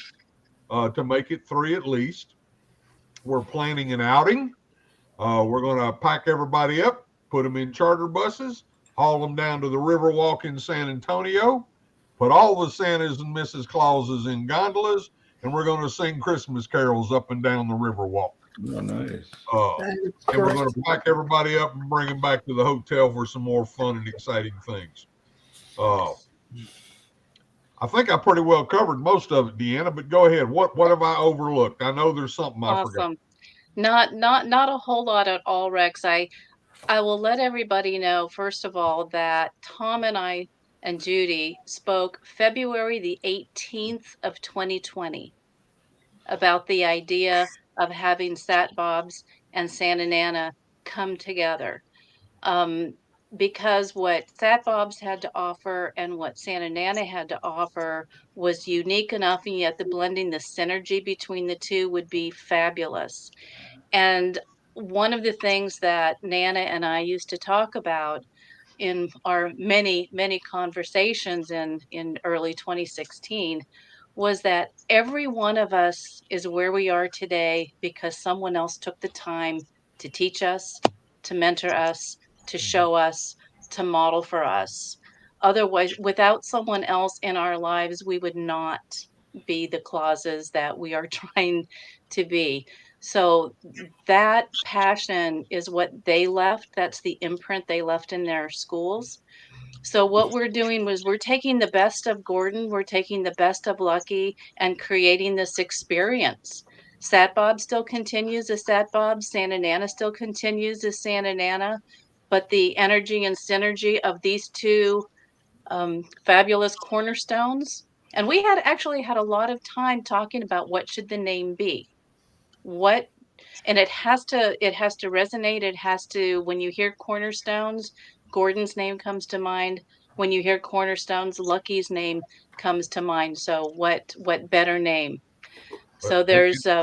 to make it 3 at least. we're planning an outing. We're going to pack everybody up, put them in charter buses, haul them down to the Riverwalk in San Antonio, put all the Santas and Mrs. Clauses in gondolas, and we're going to sing Christmas carols up and down the Riverwalk. Oh, nice. And we're going to pack everybody up and bring them back to the hotel for some more fun and exciting things. I think I pretty well covered most of it, Deanna, but go ahead. What have I overlooked? I know there's something I forgot. Awesome. Not a whole lot at all, Rex. I will let everybody know, first of all, that Tom and I and Judy spoke February the 18th of 2020 about the idea of having Sat Bob's and Santa Nana come together. Because what Sat Bob's had to offer and what Santa Nana had to offer was unique enough, and yet the blending, the synergy between the two would be fabulous. And one of the things that Nana and I used to talk about in our many, many conversations in early 2016 was that every one of us is where we are today because someone else took the time to teach us, to mentor us, to show us, to model for us. Otherwise, without someone else in our lives, we would not be the Clauses that we are trying to be. So that passion is what they left. That's the imprint they left in their schools. So what we're doing was we're taking the best of Gordon, we're taking the best of Lucky and creating this experience. Sat Bob still continues as Sat Bob, Santa Nana still continues as Santa Nana, but the energy and synergy of these two fabulous cornerstones. And we had actually had a lot of time talking about what should the name be. And it has to resonate. It has to, when you hear cornerstones, Gordon's name comes to mind. When you hear cornerstones, Lucky's name comes to mind. So what better name? So there's a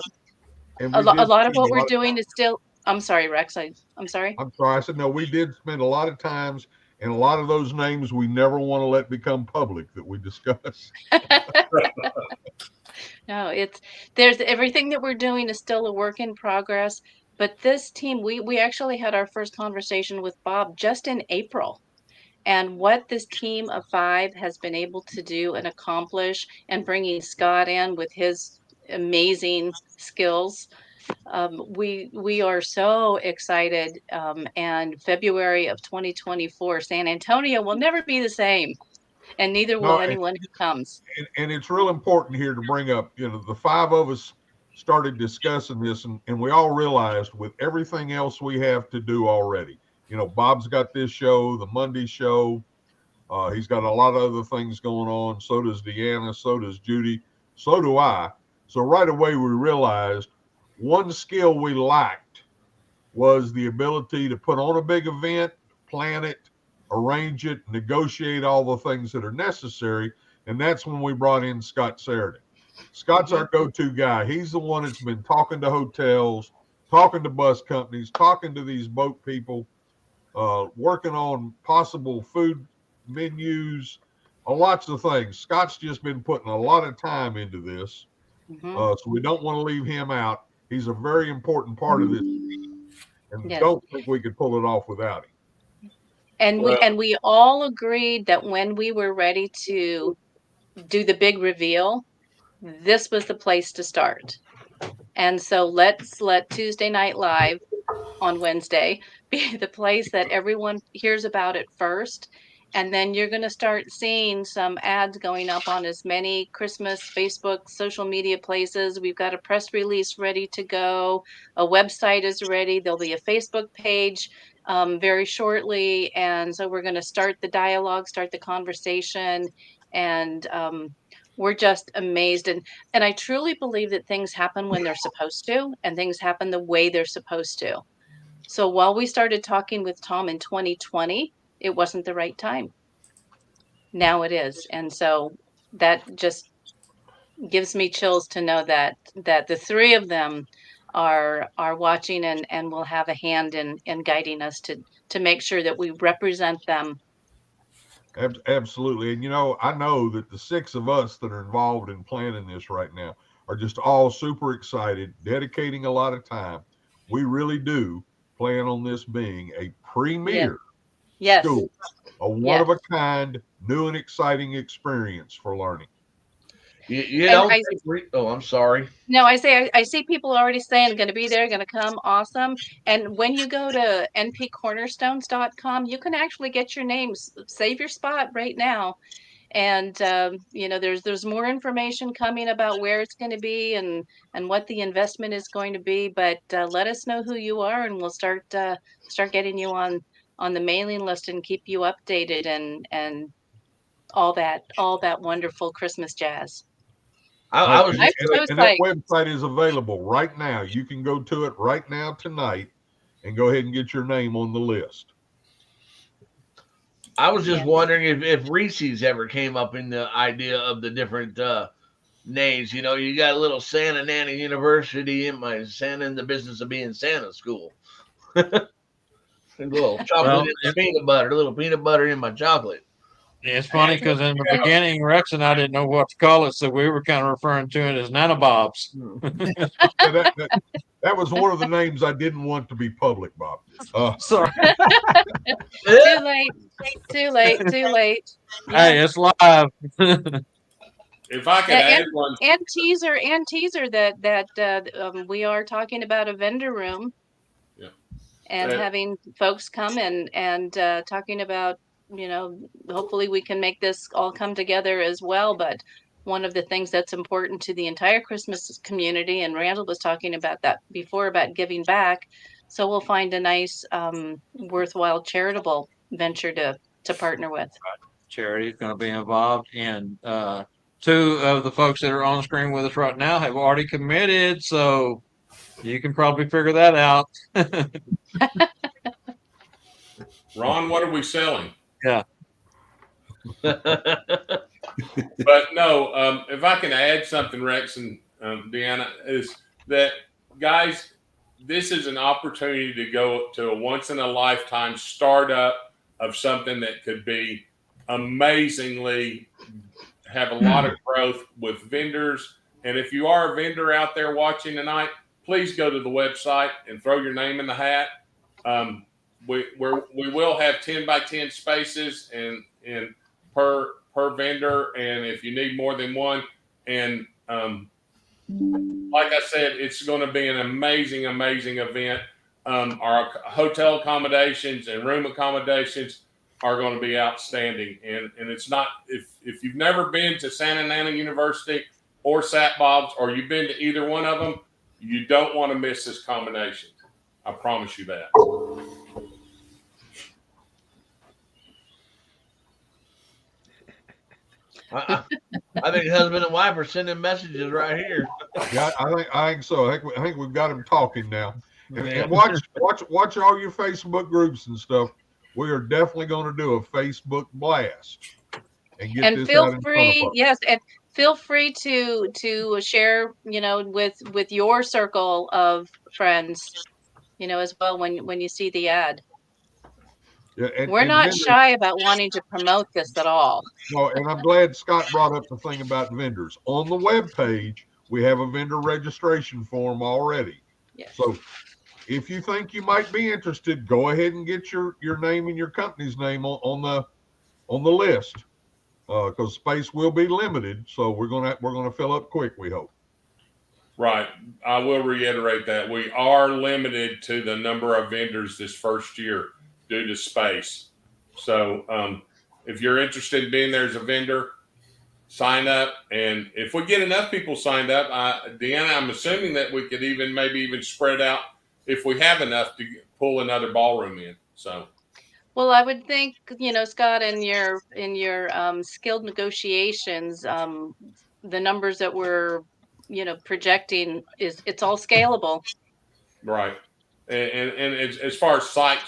lot of what we're doing is still, I'm sorry, Rex. I'm sorry. I'm sorry. I said, no, we did spend a lot of times, and a lot of those names we never want to let become public that we discuss. No, there's everything that we're doing is still a work in progress. But this team, we actually had our first conversation with Bob just in April. And what this team of 5 has been able to do and accomplish, and bringing Scott in with his amazing skills, we are so excited. And February of 2024, San Antonio will never be the same. And neither will anyone who comes. And it's real important here to bring up, the 5 of us started discussing this, and we all realized with everything else we have to do already, Bob's got this show, the Monday show. He's got a lot of other things going on. So does Deanna. So does Judy. So do I. So right away, we realized one skill we lacked was the ability to put on a big event, plan it, arrange it, negotiate all the things that are necessary. And that's when we brought in Scott Seretean. Scott's our go-to guy. He's the one that's been talking to hotels, talking to bus companies, talking to these boat people, working on possible food menus, lots of things. Scott's just been putting a lot of time into this. So we don't want to leave him out. He's a very important part of this team, and don't think we could pull it off without him. And we all agreed that when we were ready to do the big reveal, this was the place to start. And so let's let Tuesday Night Live on Wednesday be the place that everyone hears about it first. And then you're going to start seeing some ads going up on as many Christmas, Facebook, social media places. We've got a press release ready to go. A website is ready. There'll be a Facebook page very shortly. And so we're going to start the dialogue, start the conversation. And we're just amazed. And I truly believe that things happen when they're supposed to, and things happen the way they're supposed to. So while we started talking with Tom in 2020, it wasn't the right time. Now it is. And so that just gives me chills to know that the 3 of them are watching and will have a hand in guiding us to make sure that we represent them. Absolutely. And, I know that the 6 of us that are involved in planning this right now, are just all super excited, dedicating a lot of time. We really do plan on this being a premier Yes. school, a one of a kind, new and exciting experience for learning. You And don't I- think oh, I'm sorry. No, I see people already saying going to be there, going to come. Awesome. And when you go to npcornerstones.com, you can actually get your names, save your spot right now. And you know, there's more information coming about where it's going to be and what the investment is going to be. But let us know who you are, and we'll start getting you on the mailing list and keep you updated and all that wonderful Christmas jazz. I was and, just and, and that website is available right now. You can go to it right now tonight and go ahead and get your name on the list. I was just wondering if Reese's ever came up in the idea of the different names. You know, you got a little Santa Nana University in my Santa in the business of being Santa school. A little chocolate in my peanut butter, a little peanut butter in my chocolate. It's funny because in the beginning, Rex and I didn't know what to call it, so we were kind of referring to it as Nanobobs. That was one of the names I didn't want to be public, Bob. Sorry. Too late. Hey, it's live. If I could add one, and teaser that we are talking about a vendor room, and having folks come and talking about, you know, hopefully we can make this all come together as well. But one of the things that's important to the entire Christmas community, and Randyl was talking about that before, about giving back. So we'll find a nice, worthwhile charitable venture to partner with. Charity is going to be involved, and two of the folks that are on the screen with us right now have already committed, so you can probably figure that out. Ron, what are we selling? Yeah. But no, if I can add something, Rex and Deanna, is that, guys, this is an opportunity to go to a once-in-a-lifetime startup of something that could be amazingly have a lot of growth with vendors. And if you are a vendor out there watching tonight, please go to the website and throw your name in the hat. We will have 10 by 10 spaces and per vendor, and if you need more than one, and like I said, it's going to be an amazing event. Our hotel accommodations and room accommodations are going to be outstanding, and it's not, if you've never been to Santa Nana University or Sat Bob's, or you've been to either one of them, you don't want to miss this combination. I promise you that. I think husband and wife are sending messages right here. Yeah, I think so. I think we've got him talking now. And watch all your Facebook groups and stuff. We are definitely going to do a Facebook blast and get And this feel out in free, front of us. yes, and feel free to share, you know, with your circle of friends, you know, as well when you see the ad. Yeah, We're not shy about wanting to promote this at all. No, and I'm glad Scott brought up the thing about vendors. On the web page, we have a vendor registration form already. Yes. So if you think you might be interested, go ahead and get your name and your company's name on the list, because space will be limited. So we're gonna fill up quick, we hope. Right. I will reiterate that we are limited to the number of vendors this first year due to space. So if you're interested in being there as a vendor, sign up. And if we get enough people signed up, Deanna, I'm assuming that we could maybe even spread out if we have enough to pull another ballroom in. So, well, I would think, you know, Scott, in your skilled negotiations, the numbers that we're, you know, projecting it's all scalable. Right. And as far as site,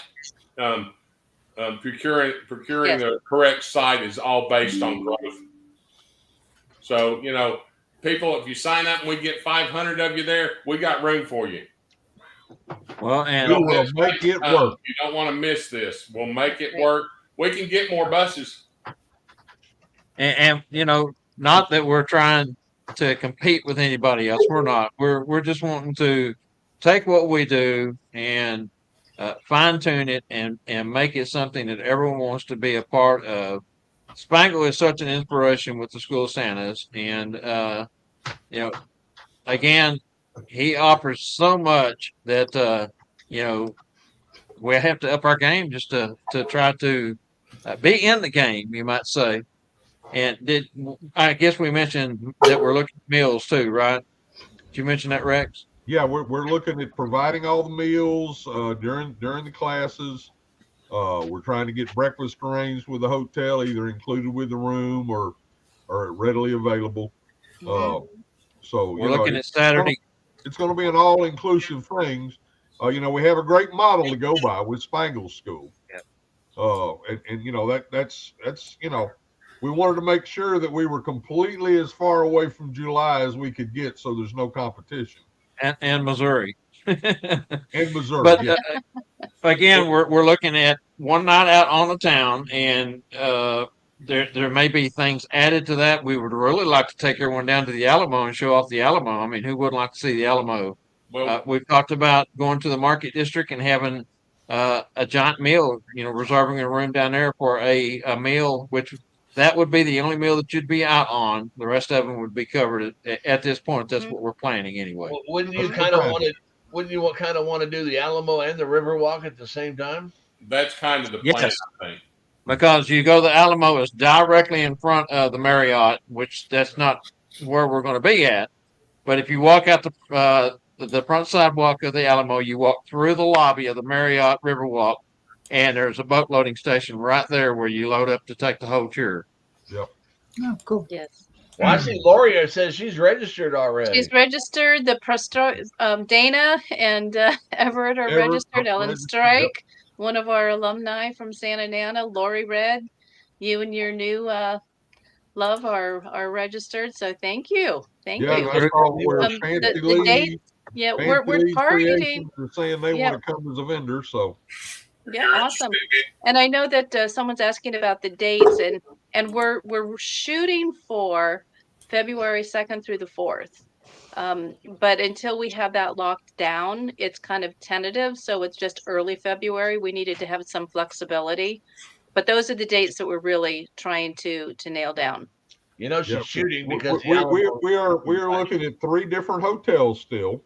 procuring Yes. the correct site is all based on growth. So, you know, people, if you sign up and we get 500 of you there, we got room for you. Well, and we will make it work. You don't want to miss this. We'll make it work. We can get more buses. And you know, not that we're trying to compete with anybody else. We're not. We're just wanting to take what we do and fine tune it and make it something that everyone wants to be a part of. Spangle is such an inspiration with the School of Santas, and you know, again, he offers so much that we have to up our game just to try to be in the game, you might say. And I guess we mentioned that we're looking at meals too, right? Did you mention that, Rex? Yeah, we're looking at providing all the meals during the classes. We're trying to get breakfast arranged with the hotel, either included with the room or readily available. So We're looking at Saturday. It's going to be an all-inclusive thing. We have a great model to go by with Spangle School. And that's we wanted to make sure that we were completely as far away from July as we could get, so there's no competition. And Missouri. And Missouri. But again, we're looking at one night out on the town, and there may be things added to that. We would really like to take everyone down to the Alamo and show off the Alamo. I mean, who wouldn't like to see the Alamo? Well, we've talked about going to the Market District and having a giant meal, reserving a room down there for a meal, which that would be the only meal that you'd be out on. The rest of them would be covered at this point. That's what we're planning anyway. Well, wouldn't you kind of want to do the Alamo and the Riverwalk at the same time? That's kind of the plan, Yes. I think. Because you go, the Alamo is directly in front of the Marriott, which that's not where we're going to be at. But if you walk out the front sidewalk of the Alamo, you walk through the lobby of the Marriott Riverwalk, and there's a boat loading station right there where you load up to take the whole tour. Yep. Oh, cool. Yes. Well, I see Lori says she's registered already. She's registered. The Dana and Everett are registered. Ellen Strike, one of our alumni from Santa Ana, Lori Red, you and your new love are registered. So thank you. Thank you. I saw where Fancy The Lee, date, we're Lee's targeting. Creations are saying they want to come as a vendor. So Yeah, awesome. And I know that someone's asking about the dates, and we're shooting for February 2nd through the 4th. But until we have that locked down, it's kind of tentative. So it's just early February. We needed to have some flexibility. But those are the dates that we're really trying to nail down. She's shooting because we are looking at 3 different hotels still.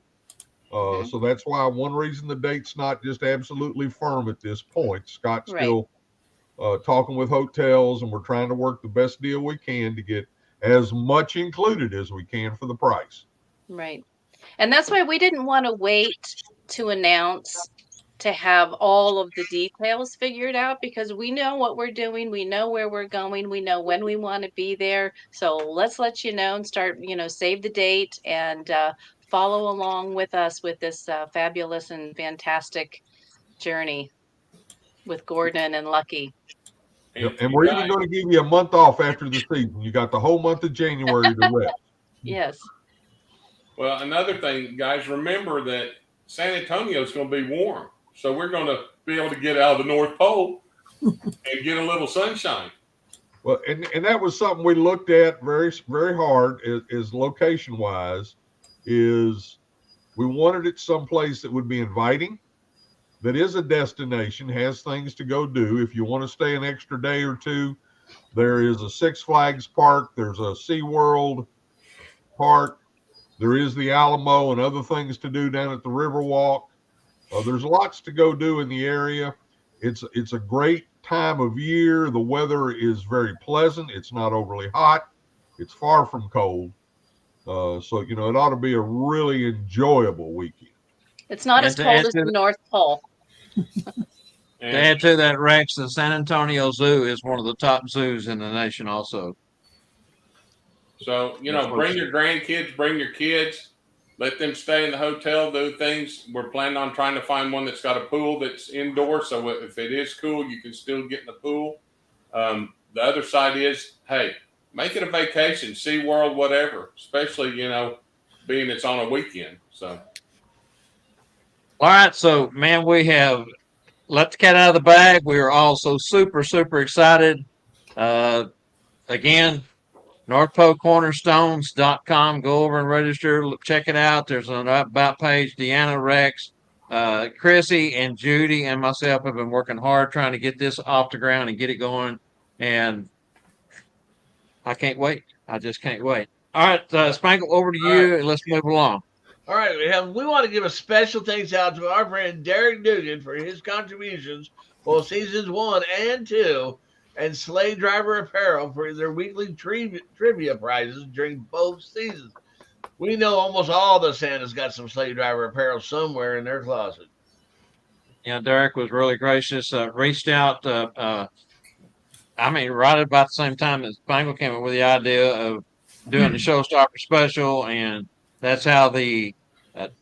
So that's why one reason the date's not just absolutely firm at this point. Scott's still talking with hotels, and we're trying to work the best deal we can to get as much included as we can for the price. Right. And that's why we didn't want to wait to announce to have all of the details figured out, because we know what we're doing. We know where we're going. We know when we want to be there. So let's let you know and start, save the date and follow along with us with this fabulous and fantastic journey with Gordon and Lucky. And we're even going to give you a month off after the season. You got the whole month of January to rest. Yes. Well, another thing, guys, remember that San Antonio is going to be warm. So we're going to be able to get out of the North Pole and get a little sunshine. Well, and that was something we looked at very, very hard is location-wise, is we wanted it someplace that would be inviting, that is a destination, has things to go do. If you want to stay an extra day or two, there is a Six Flags park, there's a SeaWorld park, there is the Alamo and other things to do down at the Riverwalk. There's lots to go do in the area. It's a great time of year. The weather is very pleasant. It's not overly hot. It's far from cold. So, it ought to be a really enjoyable weekend. It's not as cold as the North Pole. To add to that, Rex, the San Antonio Zoo is one of the top zoos in the nation also. So, bring your grandkids, bring your kids. Let them stay in the hotel, do things. We're planning on trying to find one that's got a pool that's indoor. So if it is cool, you can still get in the pool. The other side is, hey, make it a vacation, SeaWorld, whatever, especially, being it's on a weekend. So. All right. So, man, we have let the cat out of the bag. We are all so super, super excited. Again, NorthPoleCornerstones.com. Go over and register. Check it out. There's an about page. Deanna, Rex, Chrissy, and Judy and myself have been working hard trying to get this off the ground and get it going. And I can't wait. I just can't wait. All right, Spangle, over to you, and let's move along. All right, we want to give a special thanks out to our friend Derek Dugan for his contributions both seasons 1 and 2, and Sleigh Driver Apparel for their weekly trivia prizes during both seasons. We know almost all the Santas got some Sleigh Driver Apparel somewhere in their closet. Yeah, Derek was really gracious. Reached out. Right about the same time that Spangle came up with the idea of doing the Showstopper special, and that's how the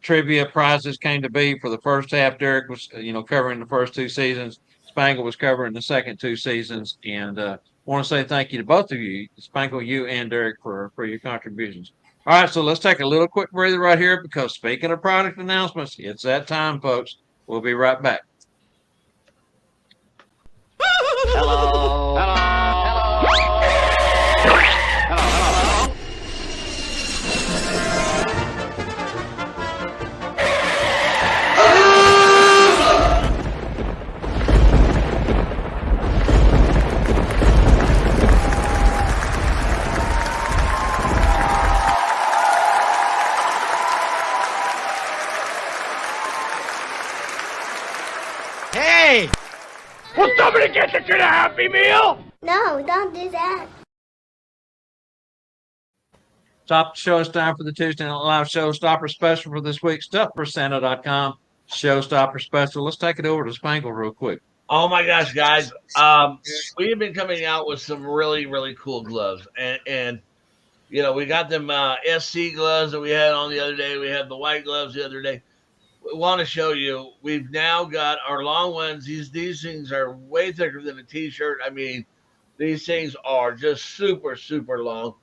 trivia prizes came to be for the first half. Derek was, covering the first 2 seasons. Spangle was covering the second 2 seasons, and want to say thank you to both of you, Spangle, you and Derek, for your contributions. All right, so let's take a little quick breather right here, because speaking of product announcements, it's that time, folks. We'll be right back. Hello. Hello. Hey! Will somebody get the kid a Happy Meal? No, don't do that. Stop the show. It's time for the Tuesday Night Live Showstopper special for this week. StuffForSanta.com Showstopper special. Let's take it over to Spangle real quick. Oh my gosh, guys. We have been coming out with some really, really cool gloves. And we got them SC gloves that we had on the other day. We had the white gloves the other day. We want to show you, we've now got our long ones. These things are way thicker than a t-shirt. I mean, these things are just super, super long.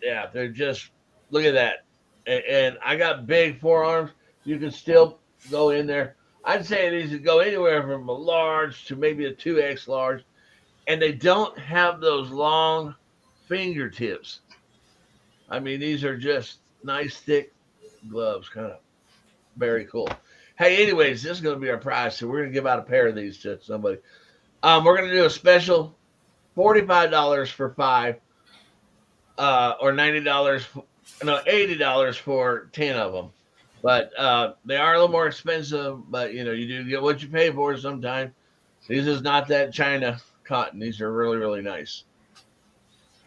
Yeah, they're just, look at that. And I got big forearms. You can still go in there. I'd say these would go anywhere from a large to maybe a 2X large. And they don't have those long fingertips. I mean, these are just nice, thick gloves, kind of very cool. Hey, anyways, this is going to be our prize. So we're going to give out a pair of these to somebody. We're going to do a special $45 for 5. Or $90, $80 for 10 of them. But they are a little more expensive, but you do get what you pay for sometimes. This is not that China cotton. These are really, really nice.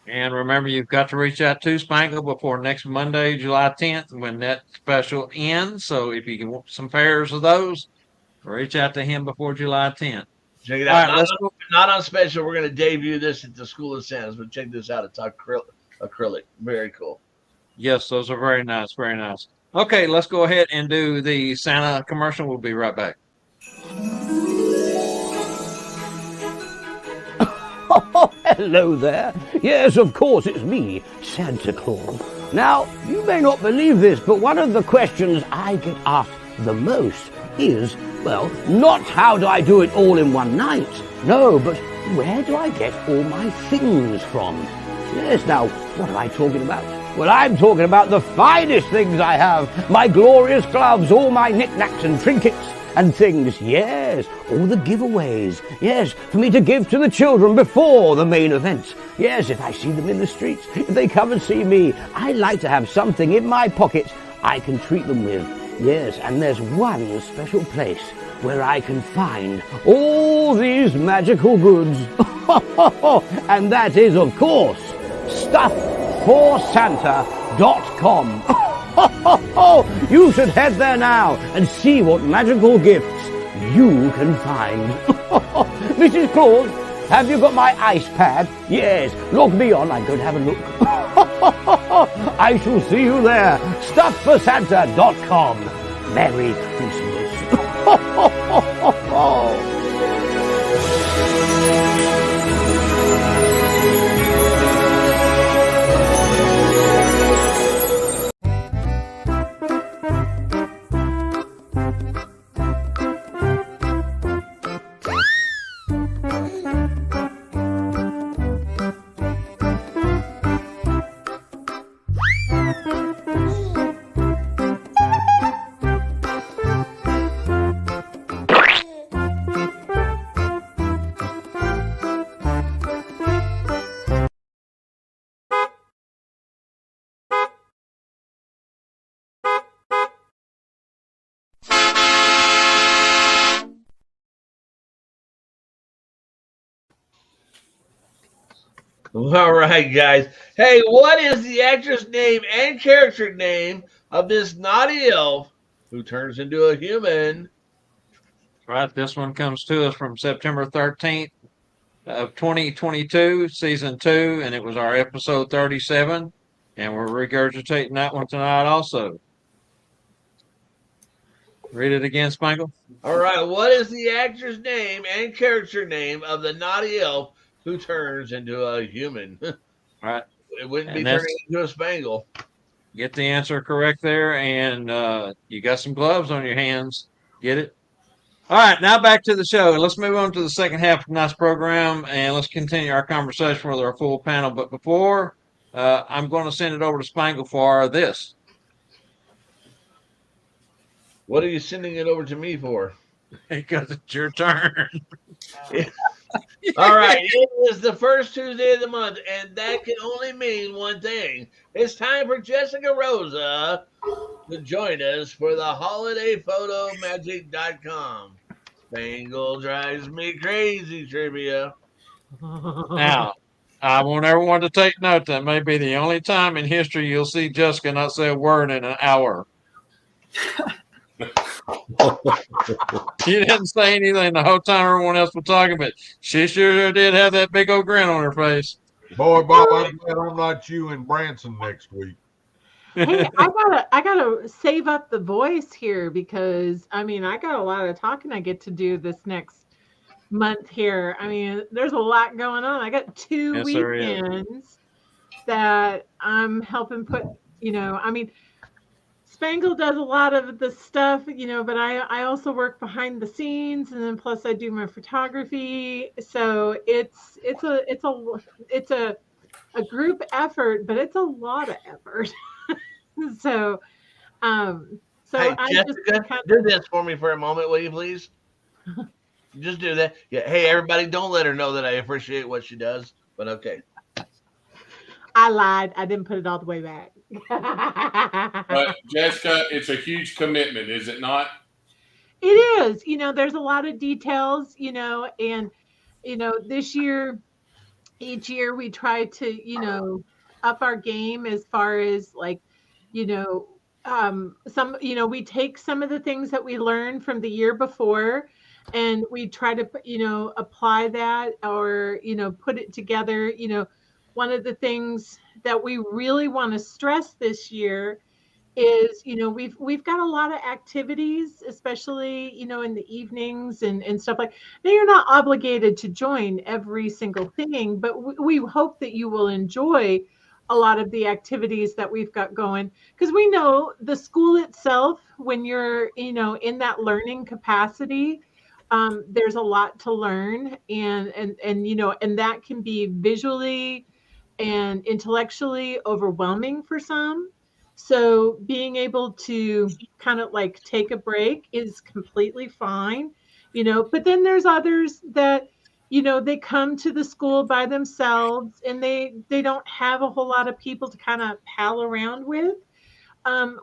And remember, you've got to reach out to Spangle before next Monday, July 10th, when that special ends. So if you can want some pairs of those, reach out to him before July 10th. Check it out. Right, not on special. We're going to debut this at the School of Santas, but check this out. It's acrylic. Very cool. Yes, those are very nice. Very nice. Okay, let's go ahead and do the Santa commercial. We'll be right back. Oh, hello there. Yes, of course, it's me, Santa Claus. Now, you may not believe this, but one of the questions I get asked the most is, well, not how do I do it all in one night? No, but where do I get all my things from? Yes, now, what am I talking about? Well, I'm talking about the finest things I have. My glorious gloves, all my knickknacks and trinkets and things. Yes, all the giveaways. Yes, for me to give to the children before the main event. Yes, if I see them in the streets, if they come and see me, I like to have something in my pocket I can treat them with. Yes, and there's one special place where I can find all these magical goods. And that is, of course, StuffForSanta.com. You should head there now and see what magical gifts you can find. Mrs. Claus, have you got my ice pad? Yes, log me on. I'm going to have a look. I shall see you there. StuffForSanta.com. Merry Christmas. All right, guys. Hey, what is the actress name and character name of this naughty elf who turns into a human? Right. This one comes to us from September 13th of 2022, season 2, and it was our episode 37. And we're regurgitating that one tonight also. Read it again, Spangle. All right, what is the actress name and character name of the naughty elf who turns into a human? Right. It wouldn't be And turning that's into a Spangle. get the answer correct there, and you got some gloves on your hands. Get it? All right, now back to the show. Let's move on to the second half of tonight's program, and let's continue our conversation with our full panel. But before, I'm going to send it over to Spangle for this. What are you sending it over to me for? Because it's your turn. All right, it is the first Tuesday of the month, and that can only mean one thing. It's time for Jessica Rosa to join us for the holidayphotomagic.com. Spangle drives me crazy trivia. Now, I want everyone to take note that may be the only time in history you'll see Jessica not say a word in an hour. She didn't say anything the whole time everyone else was talking, but she sure did have that big old grin on her face. Boy, Bob, I'm glad I'm not you and Branson next week. Hey, I gotta save up the voice here because I mean I got a lot of talking I get to do this next month here. I mean, there's a lot going on. I got 2 Yes, there is. weekends that I'm helping put, I mean, Spangle does a lot of the stuff, but I also work behind the scenes, and then plus I do my photography. So it's a group effort, but it's a lot of effort. So Hey, I Jessica, do this for me for a moment, will you please? Just do that. Yeah. Hey, everybody, don't let her know that I appreciate what she does, but okay. I lied. I didn't put it all the way back. But Jessica, it's a huge commitment, is it not? It is. There's a lot of details, and this year, each year we try to, up our game as far as like, we take some of the things that we learned from the year before and we try to, apply that or, put it together. One of the things that we really want to stress this year is, we've got a lot of activities, especially, in the evenings and stuff like. Now, you're not obligated to join every single thing, but we hope that you will enjoy a lot of the activities that we've got going, because we know the school itself, when you're, in that learning capacity, there's a lot to learn, and that can be visually and intellectually overwhelming for some. So being able to kind of like take a break is completely fine, but then there's others that, they come to the school by themselves and they don't have a whole lot of people to kind of pal around with,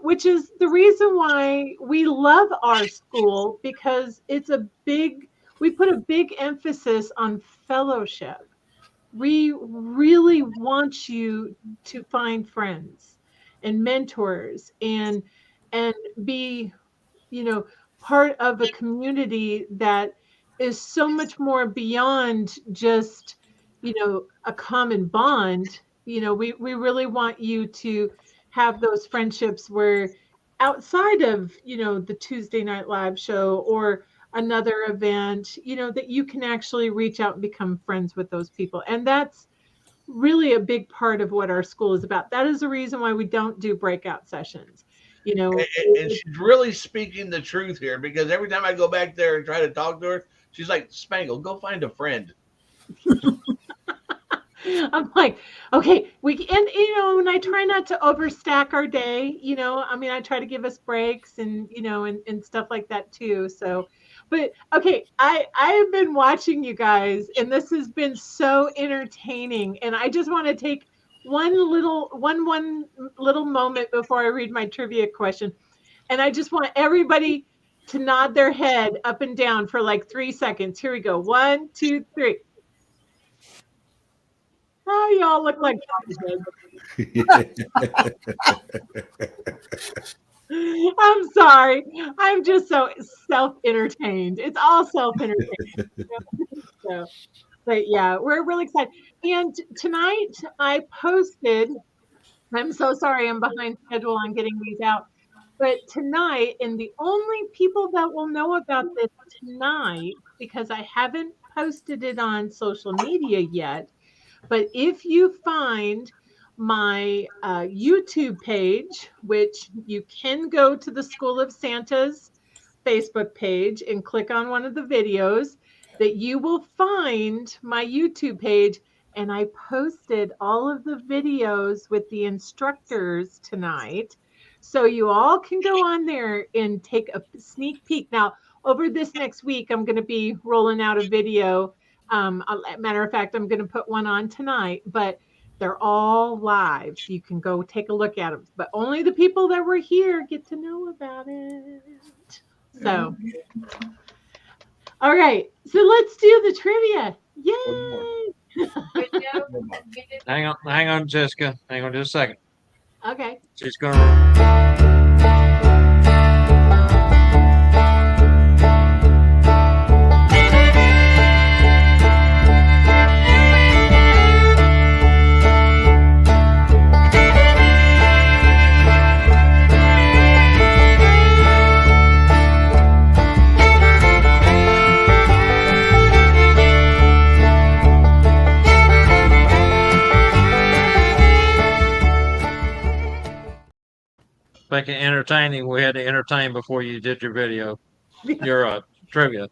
which is the reason why we love our school, because we put a big emphasis on fellowship. We really want you to find friends and mentors and be, part of a community that is so much more beyond just, a common bond. We really want you to have those friendships where outside of, the Tuesday Night Live show or another event, that you can actually reach out and become friends with those people. And that's really a big part of what our school is about. That is the reason why we don't do breakout sessions. And she's really speaking the truth here, because every time I go back there and try to talk to her, she's like, Spangle, go find a friend. I'm like, okay, and I try not to overstack our day, I try to give us breaks and, and stuff like that too. So, but okay, I have been watching you guys and this has been so entertaining. And I just want to take one little moment before I read my trivia question. And I just want everybody to nod their head up and down for like 3 seconds. Here we go. 1, 2, 3. Oh, you all look like I'm sorry. I'm just so self-entertained. It's all self-entertained. So, but yeah, we're really excited. And tonight I posted, I'm so sorry I'm behind schedule on getting these out. But tonight, and the only people that will know about this tonight, because I haven't posted it on social media yet, but if you find my YouTube page, which you can go to the School of Santa's Facebook page and click on one of the videos, that you will find my YouTube page. And I posted all of the videos with the instructors tonight. So you all can go on there and take a sneak peek. Now, over this next week, I'm going to be rolling out a video. Matter of fact, I'm going to put one on tonight, but they're all live. So you can go take a look at them. But only the people that were here get to know about it. So, all right. So let's do the trivia. Yay! Hang on, Jessica. Hang on just a second. Okay. She's gonna. Make it entertaining. We had to entertain before you did your video, your trivia.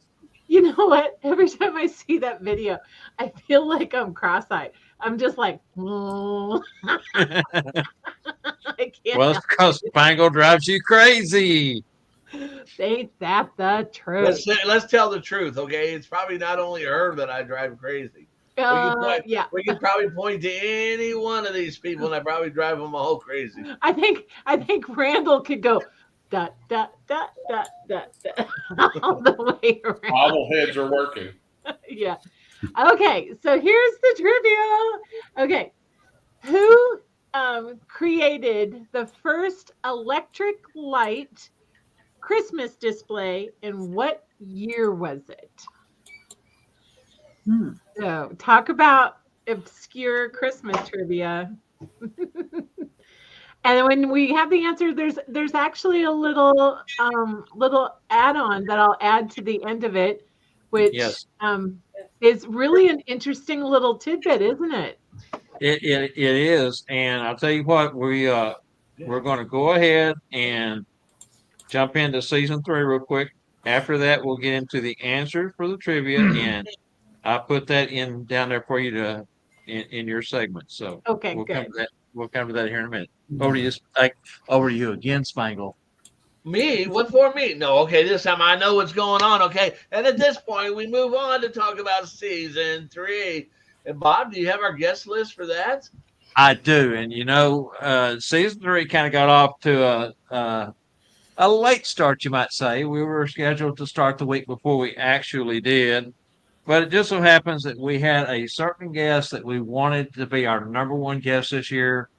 You know what? Every time I see that video, I feel like I'm cross-eyed. I'm just like, I can't. Well, it's because Spangle drives you crazy. Ain't that the truth? Let's tell the truth, okay? It's probably not only her that I drive crazy. We can probably point to any one of these people, and I probably drive them all crazy. I think Randyl could go dot dot dot dot dot all the way around. Bobbleheads are working. Yeah. Okay, so here's the trivia. Okay, who created the first electric light Christmas display, and what year was it? So talk about obscure Christmas trivia. And when we have the answer, there's actually a little add-on that I'll add to the end of it, which is really an interesting little tidbit, isn't it? It is, and I'll tell you what, we're going to go ahead and jump into season 3 real quick. After that, we'll get into the answers for the trivia, and I put that down there for you to in your segment. So okay, we'll good. come to that. We'll come to that here in a minute. Over to you again, Spangle. Me? What for me? No, okay, this time I know what's going on, okay? And at this point, we move on to talk about season 3. And Bob, do you have our guest list for that? I do, and season 3 kind of got off to a late start, you might say. We were scheduled to start the week before we actually did. But it just so happens that we had a certain guest that we wanted to be our number one guest this year.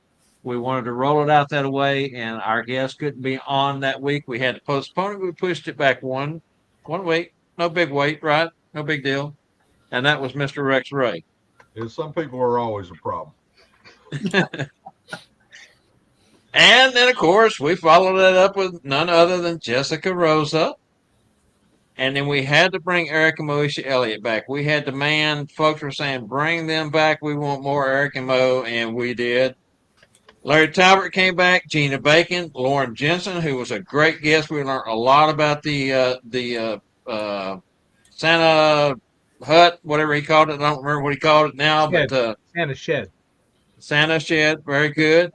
We wanted to roll it out that way, and our guest couldn't be on that week. We had to postpone it. We pushed it back one week. No big wait, right? No big deal. And that was Mr. Rex Ray. Some people are always a problem. And then, of course, we followed that up with none other than Jessica Rosa. And then we had to bring Eric and Moesha Elliott back. We had demand. Folks were saying, bring them back. We want more Eric and Mo, and we did. Larry Talbot came back. Gina Bacon. Lauren Jensen, who was a great guest. We learned a lot about the Santa hut, whatever he called it. I don't remember what he called it now. Shed. But Santa Shed. Santa Shed, very good.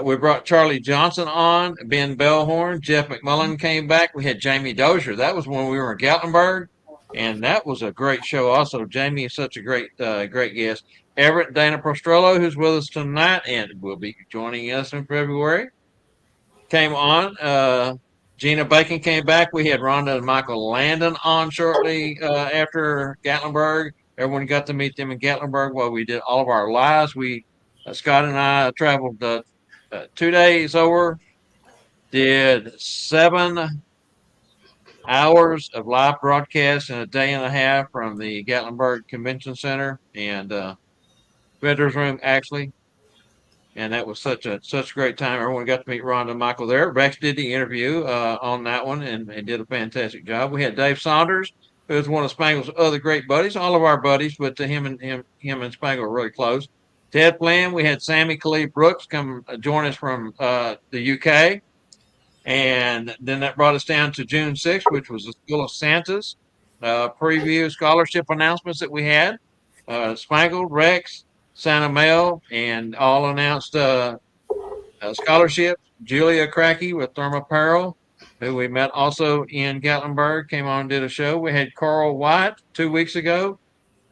We brought Charlie Johnson on, Ben Bellhorn, Jeff McMullen came back. We had Jamie Dozier. That was when we were in Gatlinburg, and that was a great show also. Jamie is such a great guest. Everett Dana Prostrollo, who's with us tonight and will be joining us in February, came on. Gina Bacon came back. We had Rhonda and Michael Landon on shortly after Gatlinburg. Everyone got to meet them in Gatlinburg while we did all of our lives. Scott and I traveled 2 days over, did 7 hours of live broadcast in a day and a half from the Gatlinburg Convention Center and Veterans Room, actually. And that was such a great time. Everyone got to meet Rhonda and Michael there. Rex did the interview on that one and did a fantastic job. We had Dave Saunders, who was one of Spangle's other great buddies, all of our buddies, but to him and Spangle were really close. Ted Flynn, we had Sammy Khalid Brooks come join us from the UK. And then that brought us down to June 6th, which was the School of Santa's preview scholarship announcements that we had. Spangle, Rex, Santa Mel, and all announced scholarships. Julia Cracky with Therma Apparel, who we met also in Gatlinburg, came on and did a show. We had Carl White 2 weeks ago.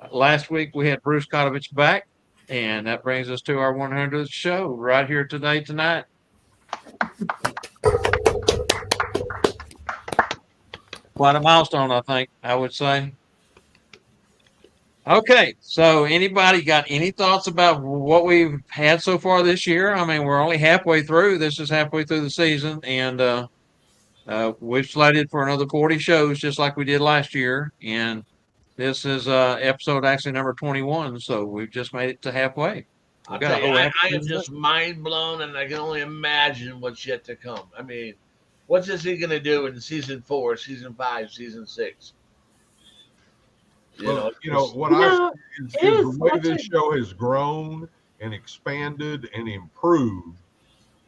Last week we had Bruce Kotovich back, and that brings us to our 100th show right here tonight. Quite a milestone, I think, I would say. Okay, so anybody got any thoughts about what we've had so far this year? I mean, we're only halfway through. This is halfway through the season, and we've slated for another 40 shows just like we did last year. And this is episode actually number 21, so we've just made it to halfway. I'll tell you, I am just mind blown, and I can only imagine what's yet to come. I mean, what's this he going to do in season 4, season 5, season 6? What I see is the way this show has grown and expanded and improved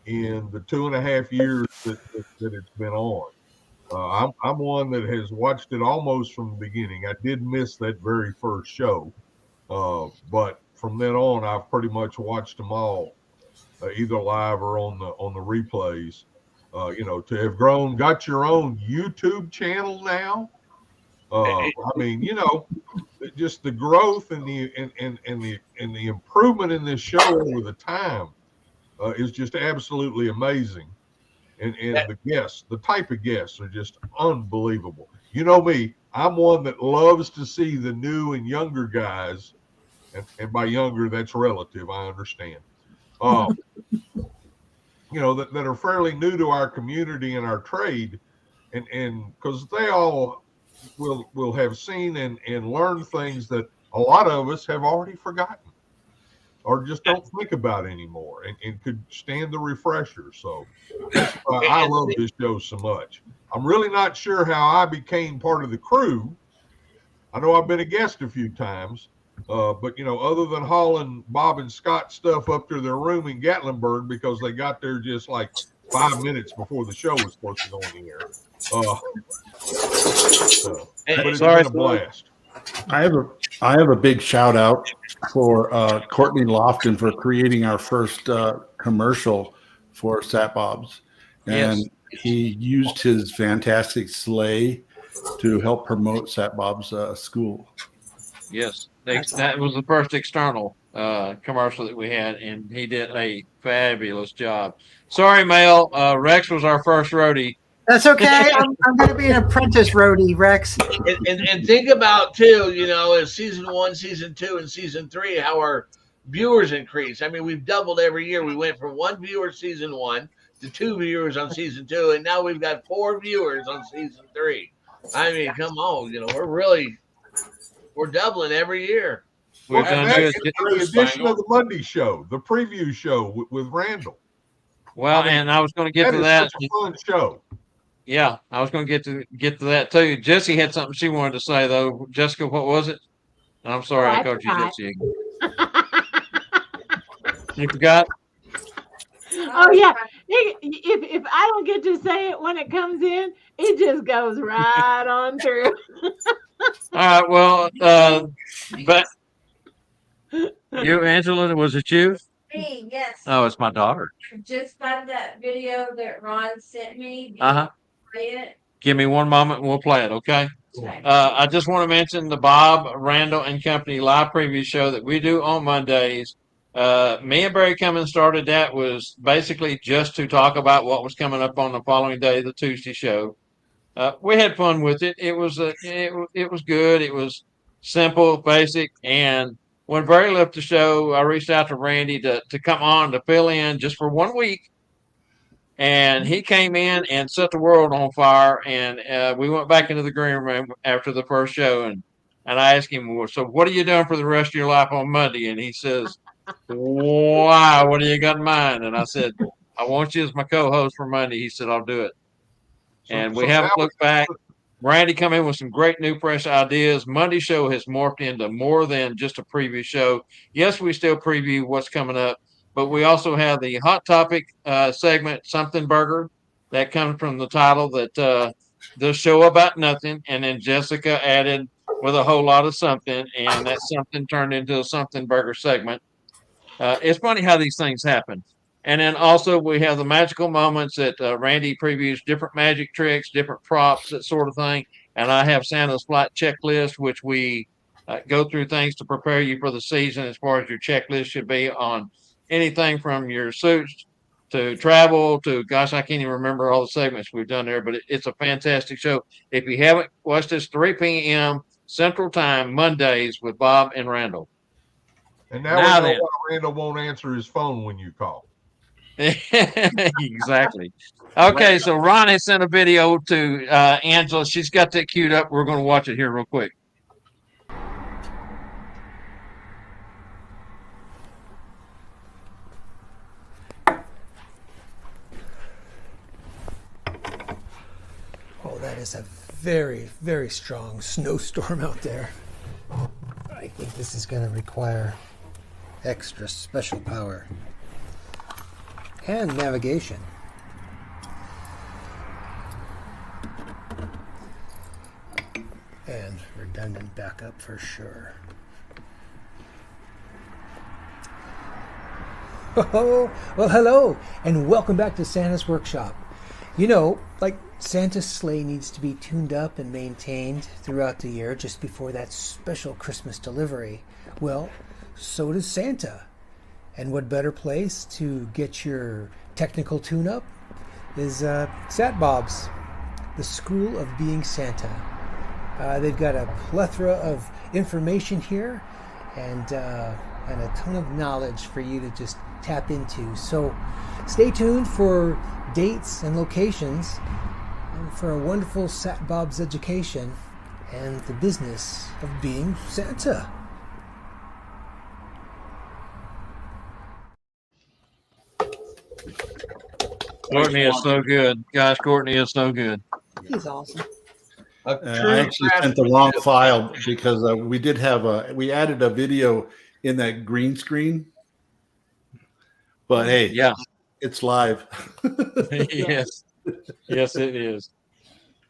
in the 2.5 years that it's been on. I'm one that has watched it almost from the beginning. I did miss that very first show, but from then on, I've pretty much watched them all, either live or on the replays. To have grown, got your own YouTube channel now. I mean, just the growth and the improvement in this show over the time is just absolutely amazing. And the guests, the type of guests are just unbelievable. You know me, I'm one that loves to see the new and younger guys, and by younger, that's relative, I understand. That are fairly new to our community and our trade, and because they all will have seen and learned things that a lot of us have already forgotten or just don't think about anymore and could stand the refresher. So that's why I love this show so much. I'm really not sure how I became part of the crew. I know I've been a guest a few times, but other than hauling Bob and Scott stuff up to their room in Gatlinburg because they got there just like 5 minutes before the show was supposed to go on the air. But it's been a blast. I have a big shout out for Courtney Lofton for creating our first commercial for Sat Bob's, and he used his fantastic sleigh to help promote Sat Bob's school. Yes, that was the first external commercial that we had, and he did a fabulous job. Sorry, Mel. Rex was our first roadie. That's okay. I'm going to be an apprentice roadie, Rex. And think about, too, as season 1, season 2, and season 3, how our viewers increase. I mean, we've doubled every year. We went from 1 viewer season 1 to 2 viewers on season 2, and now we've got 4 viewers on season 3. I mean, come on, we're doubling every year. We've done good. The edition of the Monday show, the preview show with Randyl. Well, and I was going to get to that. Such a fun show. Yeah, I was going to get to that too. Jessie had something she wanted to say though. Jessica, what was it? I'm sorry, I called you Jessie again. You forgot? Oh yeah. If I don't get to say it when it comes in, it just goes right on through. All right. Well, but you, Angela, was it you? Me, yes. Oh, it's my daughter. Just found that video that Ron sent me. Play it. Give me one moment and we'll play it, okay? I just want to mention the Bob, Randyl, and Company live preview show that we do on Mondays. Me and Barry Cummins started that was basically just to talk about what was coming up on the following day, the Tuesday show. We had fun with it. It was good. It was simple, basic. And when Barry left the show, I reached out to Randy to come on to fill in just for 1 week. And he came in and set the world on fire. And we went back into the green room after the first show. And I asked him, well, so what are you doing for the rest of your life on Monday? And he says, wow, what do you got in mind? And I said, I want you as my co-host for Monday. He said, I'll do it. And we haven't looked back. Randy come in with some great new fresh ideas. Monday show has morphed into more than just a preview show. Yes, we still preview what's coming up, but we also have the hot topic segment, Something Burger, that comes from the title that the show about nothing. And then Jessica added with a whole lot of something, and that something turned into a Something Burger segment. It's funny how these things happen. And then also we have the magical moments that Randy previews different magic tricks, different props, that sort of thing. And I have Santa's flight checklist, which we go through things to prepare you for the season as far as your checklist should be on anything from your suits to travel to, gosh, I can't even remember all the segments we've done there, but it's a fantastic show. If you haven't watched this, 3 p.m. Central Time, Mondays with Bob and Randyl. And now we know why Randyl won't answer his phone when you call. Exactly. Okay, so Ronnie sent a video to Angela. She's got that queued up. We're going to watch it here real quick. Oh, that is a very, very strong snowstorm out there. I think this is going to require extra special power and navigation. And redundant backup for sure. Oh, well, hello, and welcome back to Santa's Workshop. You know, like Santa's sleigh needs to be tuned up and maintained throughout the year just before that special Christmas delivery. Well, so does Santa. And what better place to get your technical tune-up is Sat Bob's, the School of Being Santa. They've got a plethora of information here and a ton of knowledge for you to just tap into. So stay tuned for dates and locations and for a wonderful Sat Bob's education and the business of being Santa. Courtney is so good. Gosh, Courtney is so good. He's awesome. I actually sent the wrong file because we added a video in that green screen. But hey, yeah, it's live. Yes, yes, it is.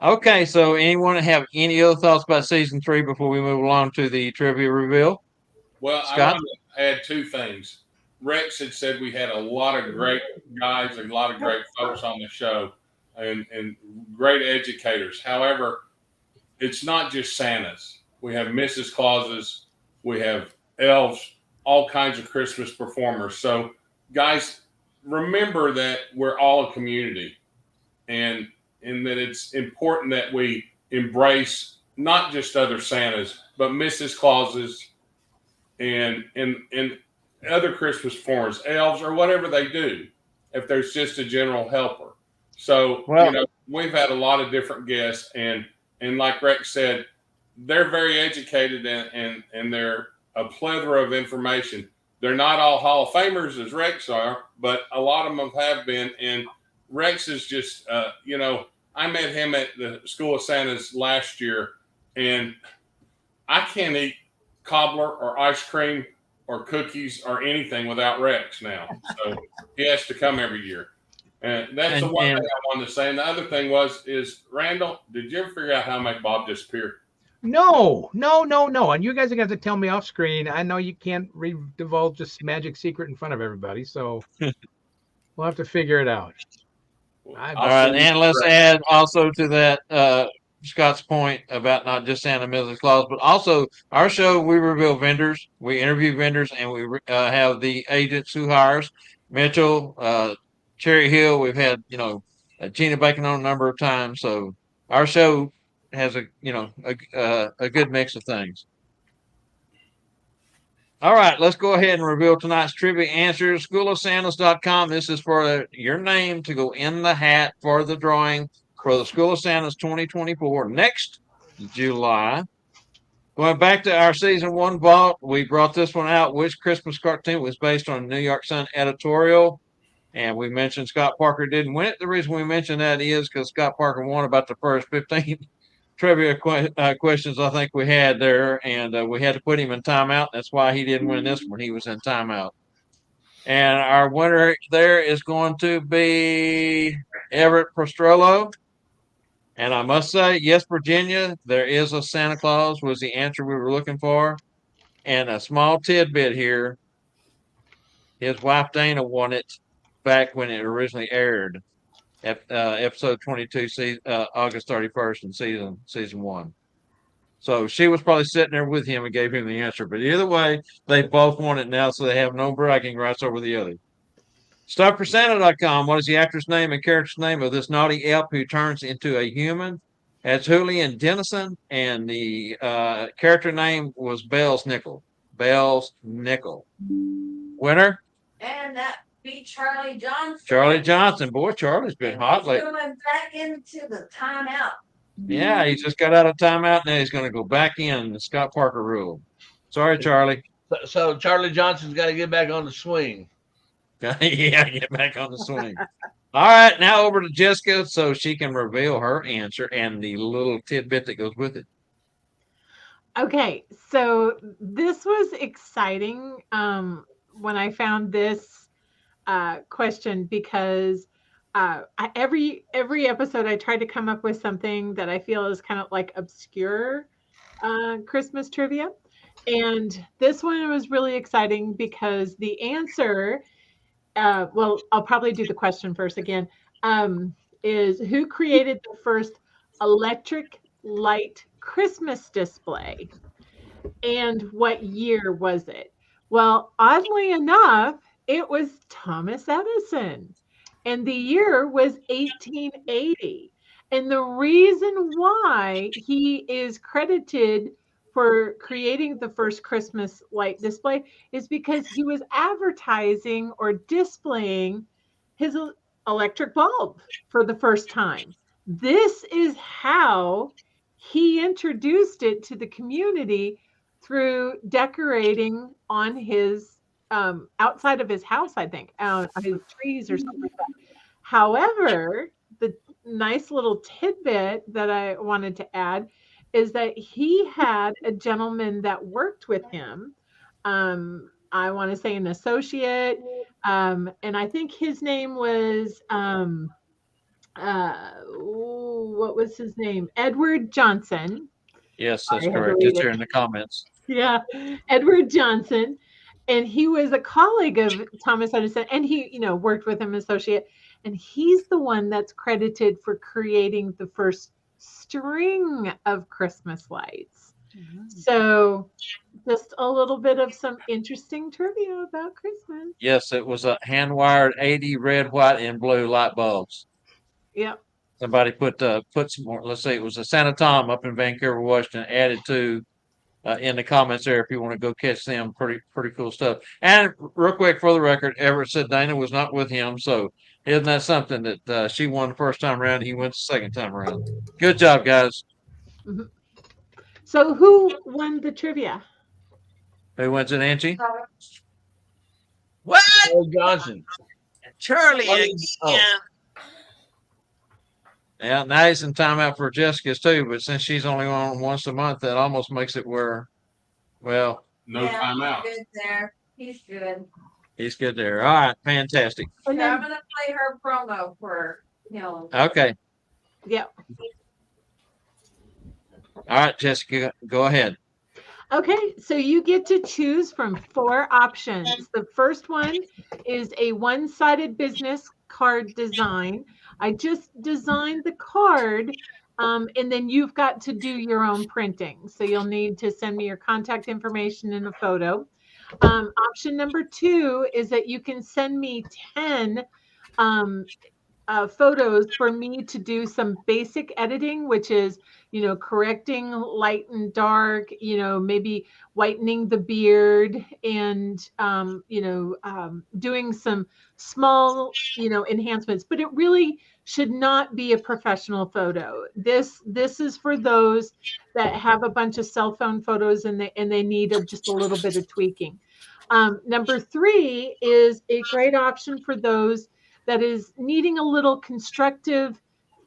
Okay, so anyone have any other thoughts about season 3 before we move along to the trivia reveal? Well, Scott? I want to add 2 things. Rex had said we had a lot of great guys and a lot of great folks on the show and great educators. However, it's not just Santas. We have Mrs. Clauses, we have elves, all kinds of Christmas performers. So, guys, remember that we're all a community and that it's important that we embrace not just other Santas, but Mrs. Clauses and other Christmas performers, elves, or whatever they do, if there's just a general helper. So, we've had a lot of different guests, and like Rex said, they're very educated and they're a plethora of information. They're not all Hall of Famers as Rex are, but a lot of them have been. And Rex is just, I met him at the School of Santas last year, and I can't eat cobbler or ice cream or cookies or anything without Rex now. So he has to come every year. And that's the one thing I wanted to say. And the other thing is Randyl, did you ever figure out how to make Bob disappear? No. And you guys are going to have to tell me off screen. I know you can't divulge this magic secret in front of everybody, so we'll have to figure it out. All right, and let's add also to that Scott's point about not just Santa Mrs. Claus, but also our show, we reveal vendors, we interview vendors, and we have the agents who hires. Mitchell, Cherry Hill, we've had, Gina Bacon on a number of times. So our show has a good mix of things. All right, let's go ahead and reveal tonight's trivia answers. SchoolofSantas.com. This is for your name to go in the hat for the drawing for the School of Santas 2024 next July. Going back to our season 1 vault, we brought this one out. Which Christmas cartoon was based on a New York Sun editorial? And we mentioned Scott Parker didn't win it. The reason we mentioned that is because Scott Parker won about the first 15 trivia questions I think we had there, and we had to put him in timeout. That's why he didn't win this one. He was in timeout. And our winner there is going to be Everett Prostrello. And I must say, yes, Virginia, there is a Santa Claus was the answer we were looking for. And a small tidbit here, his wife Dana won it back when it originally aired. Episode 22, August 31st in season 1. So she was probably sitting there with him and gave him the answer. But either way, they both won it now, so they have no bragging rights over the other. StuffForSanta.com. What is the actor's name and character's name of this naughty elf who turns into a human? That's Julian Dennison, and the character name was Bells Nickel. Bells Nickel. Winner? And that be Charlie Johnson. Charlie Johnson. Boy, Charlie's been hot lately. Going back into the timeout. Yeah, he just got out of timeout. Now he's going to go back in the Scott Parker rule. Sorry, Charlie. So Charlie Johnson's got to get back on the swing. Yeah, get back on the swing. All right, now over to Jessica so she can reveal her answer and the little tidbit that goes with it. Okay, so this was exciting when I found this question because every episode I try to come up with something that I feel is kind of like obscure Christmas trivia. And this one was really exciting because the answer, well, I'll probably do the question first again, is who created the first electric light Christmas display? And what year was it? Well, oddly enough, it was Thomas Edison. And the year was 1880. And the reason why he is credited for creating the first Christmas light display is because he was advertising or displaying his electric bulb for the first time. This is how he introduced it to the community through decorating on his outside of his house, I think, on his trees or something like that. However, the nice little tidbit that I wanted to add is that he had a gentleman that worked with him. I want to say an associate, and I think his name was what was his name? Edward Johnson. Yes, that's correct. It's here in the comments. Yeah, Edward Johnson. And he was a colleague of Thomas Edison, and he, worked with him, associate. And he's the one that's credited for creating the first string of Christmas lights. Mm-hmm. So just a little bit of some interesting trivia about Christmas. Yes, it was a hand-wired 80 red, white, and blue light bulbs. Yep. Somebody put some more. Let's say it was a Santa Tom up in Vancouver, Washington, added to in the comments there if you want to go catch them. Pretty cool stuff. And real quick for the record, Everett said Dana was not with him, so isn't that something that she won the first time around, he went the second time around. Good job, guys. Mm-hmm. So who won the trivia? Who wins it, Angie? What? Charlie Johnson. Charlie again. Oh. Yeah, now he's in timeout for Jessica's too, but since she's only on once a month, that almost makes it where, well, no timeout. Good there. He's good. He's good there. All right, fantastic. So I'm gonna play her promo for him. Okay. Yeah. All right, Jessica, go ahead. Okay, so you get to choose from 4 options. The first one is a one-sided business card design. I just designed the card, and then you've got to do your own printing. So you'll need to send me your contact information and a photo. Option number 2 is that you can send me 10 photos for me to do some basic editing, which is, correcting light and dark, maybe whitening the beard and, doing some small, enhancements. But it really should not be a professional photo. This is for those that have a bunch of cell phone photos and they need just a little bit of tweaking. Number 3 is a great option for those that is needing a little constructive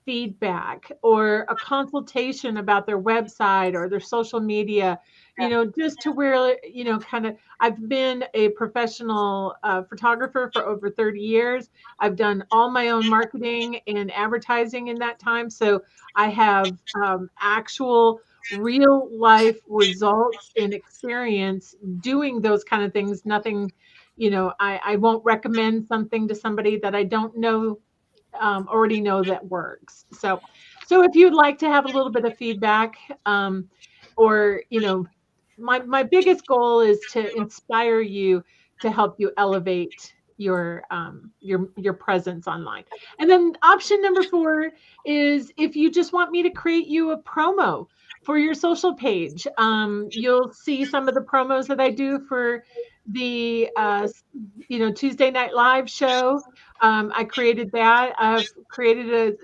feedback or a consultation about their website or their social media, just to where, kind of, I've been a professional photographer for over 30 years. I've done all my own marketing and advertising in that time. So I have actual real life results and experience doing those kind of things. Nothing, I won't recommend something to somebody that I don't know, already know that works. So if you'd like to have a little bit of feedback, or, my biggest goal is to inspire you to help you elevate your presence online. And then option number 4 is if you just want me to create you a promo for your social page. You'll see some of the promos that I do for the Tuesday Night Live show. I created that. I've created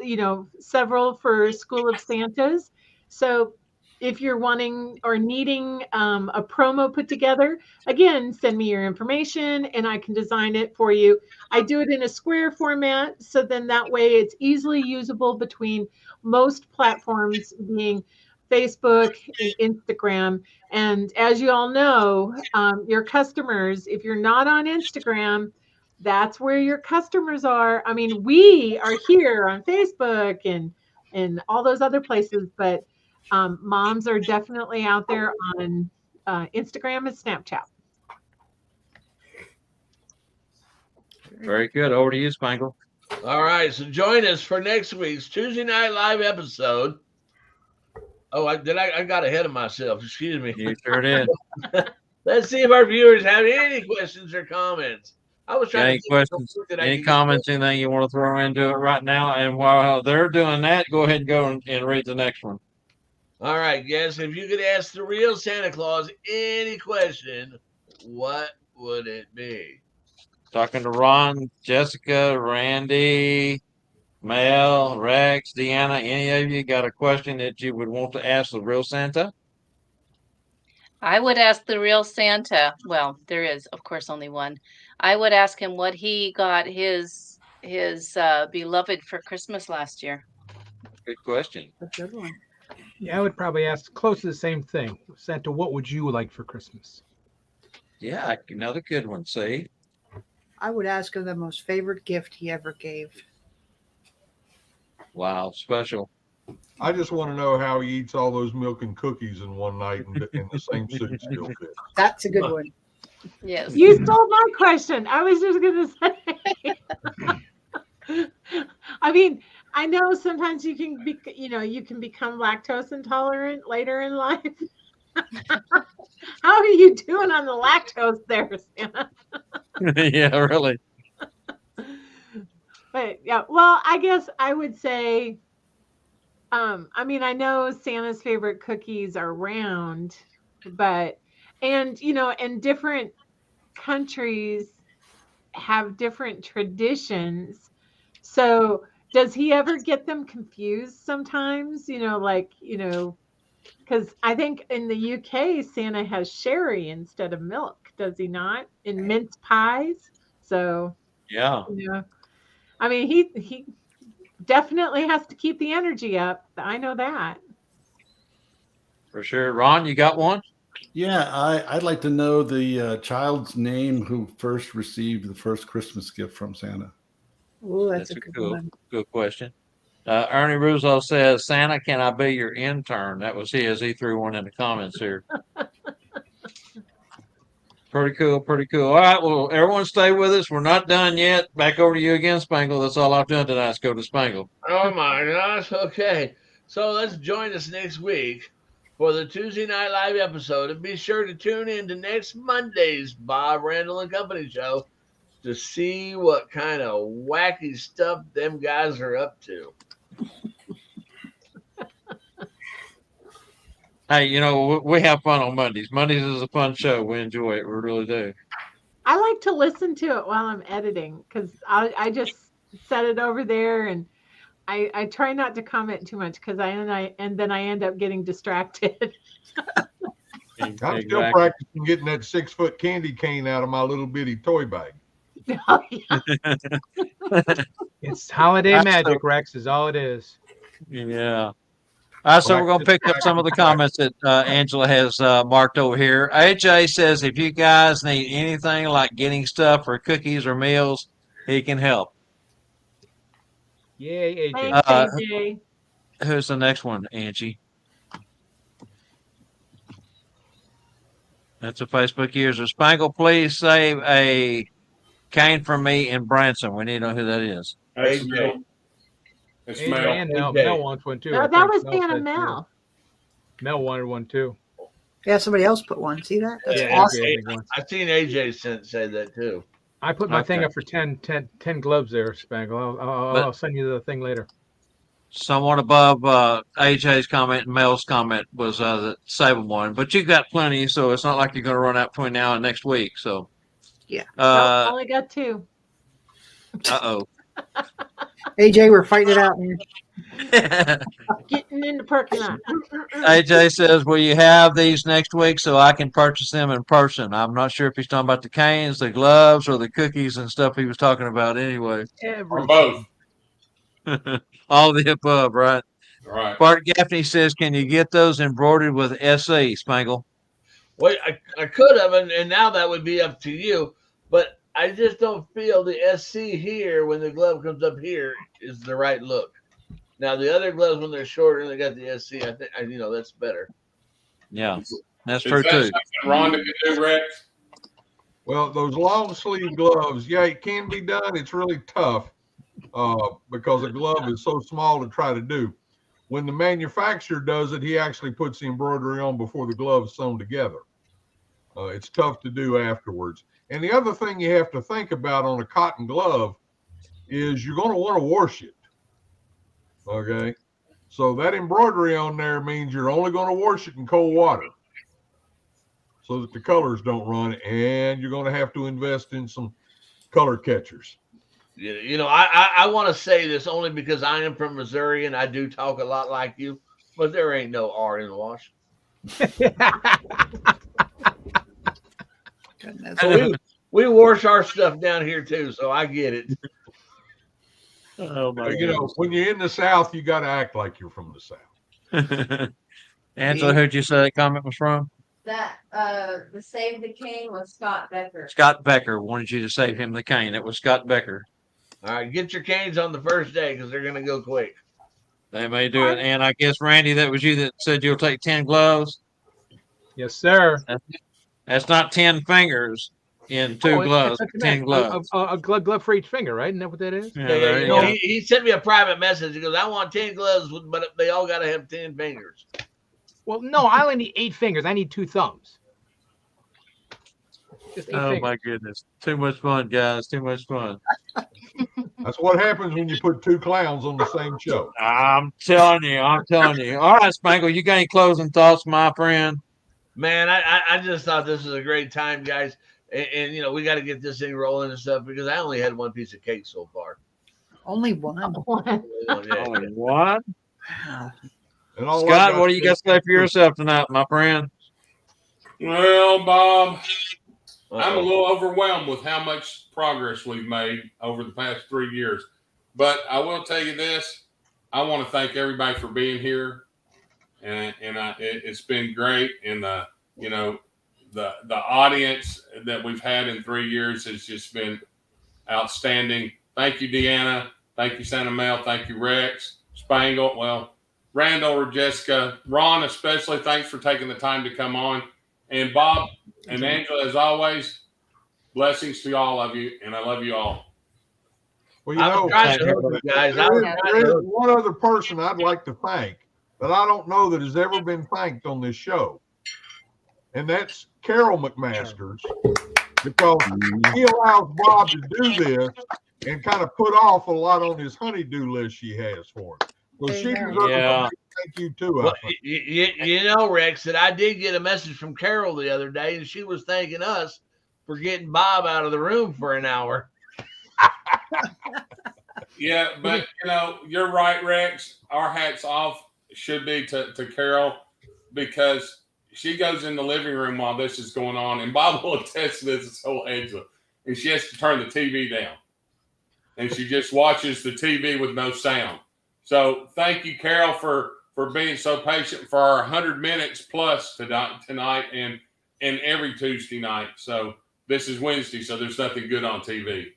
several for School of Santas. So if you're wanting or needing a promo put together, again, send me your information and I can design it for you. I do it in a square format, so then that way it's easily usable between most platforms, being Facebook and Instagram. And as you all know, your customers, if you're not on Instagram, that's where your customers are. I mean, we are here on Facebook and all those other places, but moms are definitely out there on Instagram and Snapchat. Very good. Over to you, Spangle. All right, so join us for next week's Tuesday Night Live episode. Oh, I got ahead of myself. Excuse me. You sure did. Let's see if our viewers have any questions or comments. I was trying any to questions, any comments, anything you want to throw into it right now? And while they're doing that, go ahead and go and read the next one. All right, guys, if you could ask the real Santa Claus any question, what would it be? Talking to Ron, Jessica, Randy, Mel, Rex, Deanna, any of you got a question that you would want to ask the real Santa? I would ask the real Santa. Well, there is, of course, only one. I would ask him what he got his beloved for Christmas last year. Good question. A good one. Yeah, I would probably ask close to the same thing. Santa, what would you like for Christmas? Yeah, another good one. See? I would ask him the most favorite gift he ever gave. Wow, special. I just want to know how he eats all those milk and cookies in one night and in the same suit still fit. That's a good one. Yes. You stole my question. I was just going to say. I mean, I know sometimes you can be, you can become lactose intolerant later in life. How are you doing on the lactose there, Santa? Yeah, really. But yeah, well, I guess I would say, I mean, I know Santa's favorite cookies are round, but, and different countries have different traditions. So does he ever get them confused sometimes? Because I think in the UK, Santa has sherry instead of milk, does he not? In mince pies. So, yeah. I mean, he definitely has to keep the energy up. I know that. For sure. Ron, you got one? Yeah, I'd like to know the child's name who first received the first Christmas gift from Santa. Oh, that's a good one. Good question. Ernie Russo says, Santa, can I be your intern? That was his. He threw one in the comments here. Pretty cool. Pretty cool. All right. Well, everyone stay with us. We're not done yet. Back over to you again, Spangle. That's all I've done tonight. Let's go to Spangle. Oh, my gosh. Okay. So let's join us next week for the Tuesday Night Live episode. And be sure to tune in to next Monday's Bob Randyl and Company show to see what kind of wacky stuff them guys are up to. Hey, we have fun on Mondays. Mondays is a fun show. We enjoy it. We really do. I like to listen to it while I'm editing because I just set it over there and I try not to comment too much because then I end up getting distracted. I'm still practicing getting that 6-foot candy cane out of my little bitty toy bag. Oh, yeah. It's holiday magic, Rex, is all it is. Yeah. So we're going to pick up some of the comments that Angela has marked over here. AJ says if you guys need anything like getting stuff for cookies or meals, he can help. Yay, AJ. Thanks, AJ. Who's the next one, Angie? That's a Facebook user. Spangle, please save a cane for me in Branson. We need to know who that is. That's Mel. It's AJ Mel. and Mel wants one too. No, that was Santa Mel. Mel wanted one too. Yeah, somebody else put one. See that? That's Yeah, awesome. I've seen AJ say that too. I put my thing up for 10 gloves there, Spangle. I'll send you the thing later. Someone above AJ's comment and Mel's comment was the save one, but you've got plenty, so it's not like you're going to run out between now and next week. So, yeah, only got 2. Uh-oh. AJ, we're fighting it out, man. Getting in the parking lot. AJ says, will you have these next week so I can purchase them in person? I'm not sure if he's talking about the canes, the gloves, or the cookies and stuff he was talking about anyway. Or both. All of the above, right? Right. Bart Gaffney says, can you get those embroidered with SE, Spangle? Well, I could have, and now that would be up to you. But I just don't feel the SC here when the glove comes up here is the right look. Now the other gloves when they're shorter and they got the SC, I think that's better. Yeah, that's true too. Something Rhonda can do, Rex? Well, those long sleeve gloves, yeah, it can be done. It's really tough because a glove is so small to try to do. When the manufacturer does it, he actually puts the embroidery on before the glove's sewn together. It's tough to do afterwards. And the other thing you have to think about on a cotton glove is you're going to want to wash it. Okay. So that embroidery on there means you're only going to wash it in cold water so that the colors don't run, and you're going to have to invest in some color catchers. I want to say this only because I am from Missouri and I do talk a lot like you, but there ain't no R in wash. So we wash our stuff down here too, so I get it. Oh my when you're in the South, you got to act like you're from the South. Angela, who'd you say that comment was from? That the Save the King was Scott Becker. Scott Becker wanted you to save him the cane. It was Scott Becker. All right, get your canes on the first day because they're going to go quick. They may do it. And I guess, Randy, that was you that said you'll take 10 gloves? Yes, sir. That's not 10 fingers in 2 gloves. It's 10 gloves. A glove for each finger, right? Isn't that what that is? Yeah. He sent me a private message. He goes, I want 10 gloves, but they all got to have 10 fingers. Well, no, I only need 8 fingers. I need 2 thumbs. Just 8 fingers. My goodness. Too much fun, guys. Too much fun. That's what happens when you put 2 clowns on the same show. I'm telling you. All right, Spangle, you got any closing thoughts, my friend? Man, I just thought this was a great time, guys. And we got to get this thing rolling and stuff because I only had one piece of cake so far. Only one. Only one? Wow. Scott, what do you got to say for yourself tonight, my friend? Well, Bob, I'm a little overwhelmed with how much progress we've made over the past 3 years. But I will tell you this. I want to thank everybody for being here. And it's been great. And, the audience that we've had in 3 years has just been outstanding. Thank you, Deanna. Thank you, Santa Mel. Thank you, Rex, Spangle. Well, Randyl or Jessica, Ron especially, thanks for taking the time to come on. And Bob and Angela, as always, blessings to all of you, and I love you all. Well, guys, there is one other person I'd like to thank that I don't know that has ever been thanked on this show, and that's Carol McMasters. because he allows Bob to do this and kind of put off a lot on his honey-do list she has for him. So she deserves a thank you too. Well, you know, Rex, that I did get a message from Carol the other day, and she was thanking us for getting Bob out of the room for an hour. Yeah, but you know, you're right, Rex. Our hats off should be to Carol, because she goes in the living room while this is going on, and Bob will attest to this. It's whole Angela, and she has to turn the TV down, and she just watches the TV with no sound. So thank you, Carol, for being so patient for our 100 minutes plus tonight and every Tuesday night. So this is Wednesday, so there's nothing good on TV.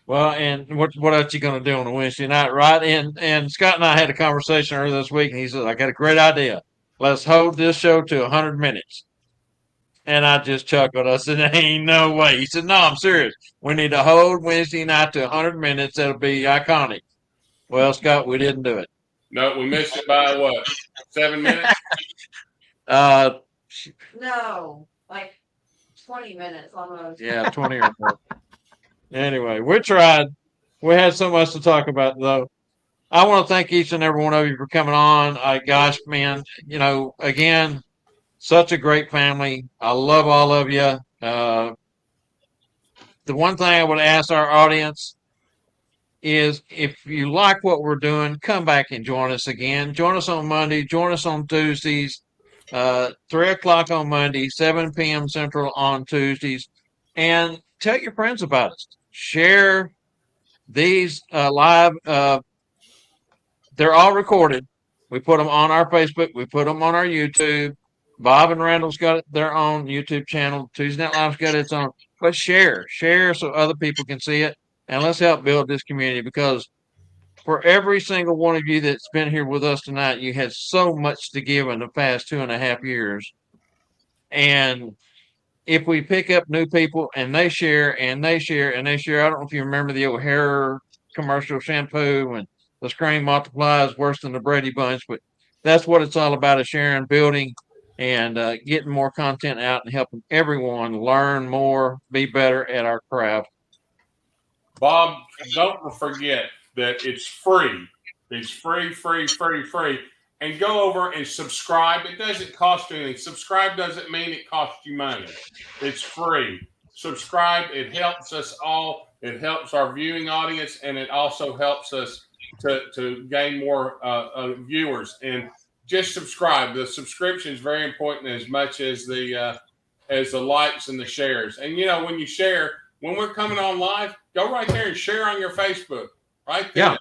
Well, and what else you going to do on a Wednesday night, right? And Scott and I had a conversation earlier this week, and he said, I got a great idea. Let's hold this show to 100 minutes. And I just chuckled. I said, ain't no way. He said, no, I'm serious. We need to hold Wednesday night to 100 minutes. That'll be iconic. Well, Scott, we didn't do it. No, we missed it by what? 7 minutes? No, like 20 minutes almost. Yeah, 20 or more. Anyway, we tried. We had so much to talk about, though. I want to thank each and every one of you for coming on. Gosh, man, you know, again, such a great family. I love all of you. The one thing I would ask our audience is, if you like what we're doing, come back and join us again. Join us on Monday. Join us on Tuesdays, 3 o'clock on Monday, 7 p.m. Central on Tuesdays. And tell your friends about us. Share these live. They're all recorded. We put them on our Facebook. We put them on our YouTube. Bob and Randall's got their own YouTube channel. Tuesday Night Live's got its own. But share so other people can see it. And let's help build this community, because for every single one of you that's been here with us tonight, you had so much to give in the past 2.5 years. And if we pick up new people and they share and they share and they share, I don't know if you remember the old hair commercial shampoo, and the screen multiplies worse than the Brady Bunch, but that's what it's all about, is sharing, building, and getting more content out and helping everyone learn more, be better at our craft. Bob, don't forget that it's free. It's free. And go over and subscribe. It doesn't cost you anything. Subscribe doesn't mean it costs you money. It's free. Subscribe. It helps us all. It helps our viewing audience, and it also helps us to gain more viewers. And just subscribe. The subscription is very important, as much as the likes and the shares. And you know, when you share, when we're coming on live, go right there and share on your Facebook. Right there. Yeah.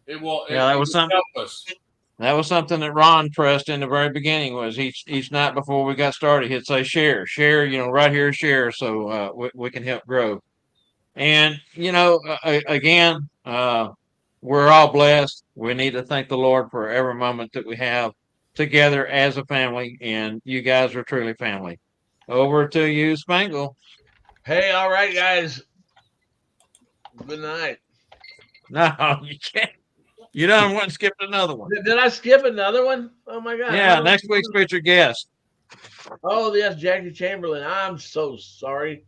It will. Yeah, that was something. Help us. That was something that Ron pressed in the very beginning. Was each night before we got started, he'd say, share, you know, right here, share, so we can help grow. And, you know, again, we're all blessed. We need to thank the Lord for every moment that we have together as a family, and you guys are truly family. Over to you, Spangle. Hey, all right, guys. Good night. No, you can't. You done went and skipped another one. Did I skip another one? Oh my God. Yeah, next week's featured guest. Oh, yes, Jackie Chamberlain. I'm so sorry.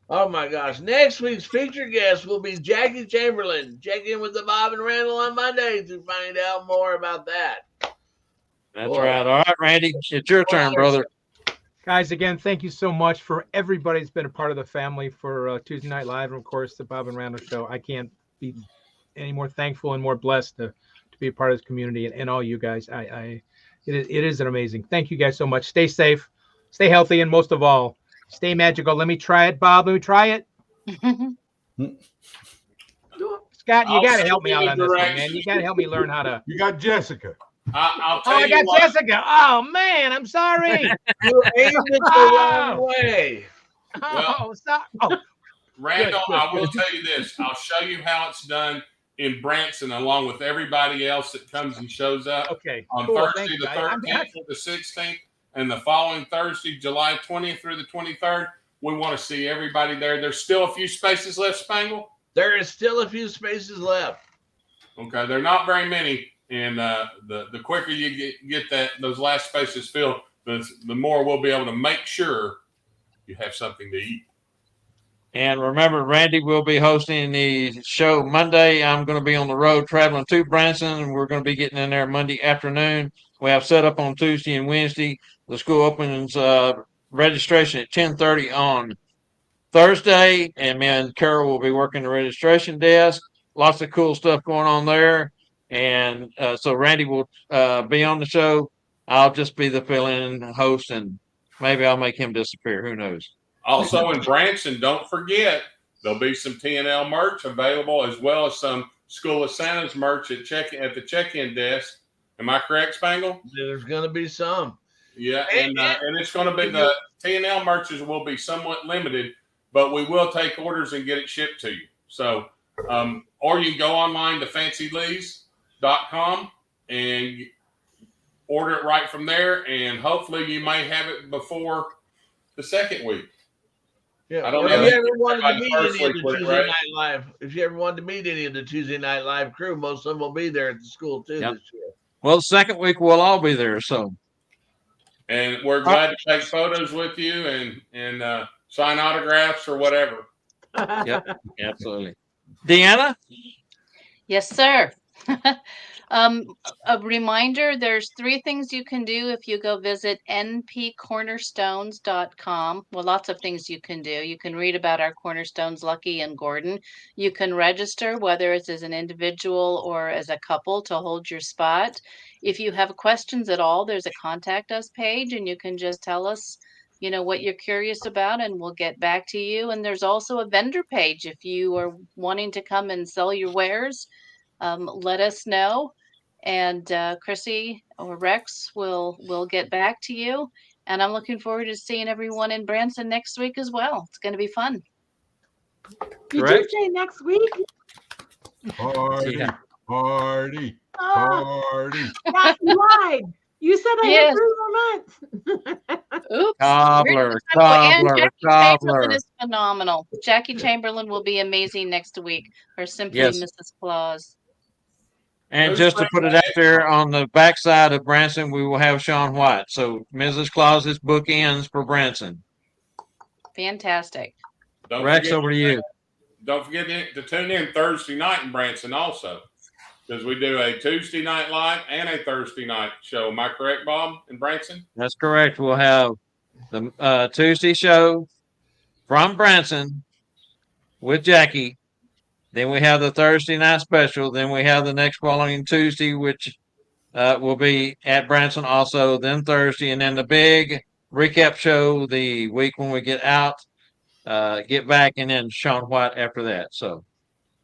Oh my gosh. Next week's featured guest will be Jackie Chamberlain. Check in with the Bob and Randall on Monday to find out more about that. That's right. All right, Randy. It's your turn, brother. Guys, again, thank you so much for everybody that's been a part of the family for Tuesday Night Live, and of course the Bob and Randall Show. I can't be any more thankful and more blessed to be a part of this community, and all you guys. It is an amazing. Thank you guys so much. Stay safe, stay healthy, and most of all, stay magical. Let me try it, Bob. Let me try it. Scott, you got to help me out on this one, man. You got to help me learn how to. You got Jessica. I'll tell you I got what. Jessica. Oh man, I'm sorry. You aimed it the wrong way. Oh, stop. Oh. Randall, Good. I will tell you this. I'll show you how it's done in Branson, along with everybody else that comes and shows up. Okay. On Cool. Thursday Thank the you. 13th through the 16th, and the following Thursday, July 20th through the 23rd. We want to see everybody there. There's still a few spaces left, Spangle? There is still a few spaces left. Okay, they're not very many, and the quicker you get those last spaces filled, the more we'll be able to make sure you have something to eat. And remember, Randy will be hosting the show Monday. I'm going to be on the road traveling to Branson, and we're going to be getting in there Monday afternoon. We have set up on Tuesday and Wednesday. The school opens registration at 10:30 on Thursday, and me and Carol will be working the registration desk. Lots of cool stuff going on there. And so Randy will be on the show. I'll just be the fill-in host, and maybe I'll make him disappear. Who knows? Also in Branson, don't forget, there'll be some TNL merch available, as well as some School of Santa's merch at the check-in desk. Am I correct, Spangle? There's going to be some. Yeah, and it's going to be the TNL merches will be somewhat limited, but we will take orders and get it shipped to you. So, or you can go online to fancylees.com and order it right from there, and hopefully you may have it before the second week. Yeah, I don't if know. you ever wanted to meet First any of week, the Tuesday right? Night Live, if you ever wanted to meet any of the Tuesday Night Live crew, most of them will be there at the school too Yep. this year. Well, the second week we'll all be there. So, And we're glad to take photos with you and sign autographs or whatever. yep, absolutely. Deanna? Yes, sir. A reminder, there's 3 things you can do if you go visit npcornerstones.com. Well, lots of things you can do. You can read about our cornerstones, Lucky and Gordon. You can register, whether it's as an individual or as a couple, to hold your spot. If you have questions at all, there's a contact us page, and you can just tell us, what you're curious about, and we'll get back to you. And there's also a vendor page. If you are wanting to come and sell your wares, let us know, and Chrissy or Rex will get back to you. And I'm looking forward to seeing everyone in Branson next week as well. It's going to be fun. Did you say next week? Party, Yeah. party, Oh. party. Yeah, you lied. You said I Yes. had 3 more months. Oops. Cobbler, And cobbler, Jackie cobbler. Chamberlain is phenomenal. Jackie Chamberlain will be amazing next week, or simply Yes. Mrs. Claus. And just to put it out there, on the backside of Branson, we will have Sean White. So Mrs. Claus's book ends for Branson. Fantastic. Don't Rex, forget over to you. Don't forget to tune in Thursday night in Branson also, because we do a Tuesday night live and a Thursday night show. Am I correct, Bob, in Branson? That's correct. We'll have the Tuesday show from Branson with Jackie. Then we have the Thursday night special. Then we have the next following Tuesday, which will be at Branson also. Then Thursday, and then the big recap show the week when we get out, get back, and then Sean White after that. So,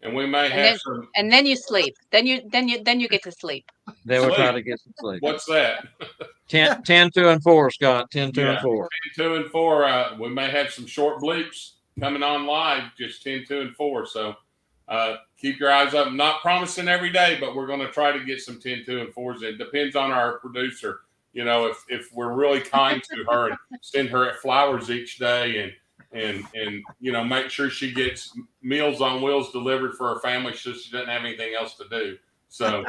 and we may And have then, some. and then you sleep. Then you get to sleep. then we'll try to get some sleep. What's that? 10, 2, and 4, Scott. 10, 2, and 4. 10, 2, and 4. We may have some short bleeps coming on live, just 10, 2, and 4. So keep your eyes up. I'm not promising every day, but we're going to try to get some 10, 2, and 4s. It depends on our producer. If we're really kind to her and send her flowers each day and make sure she gets Meals on Wheels delivered for her family so she doesn't have anything else to do. So,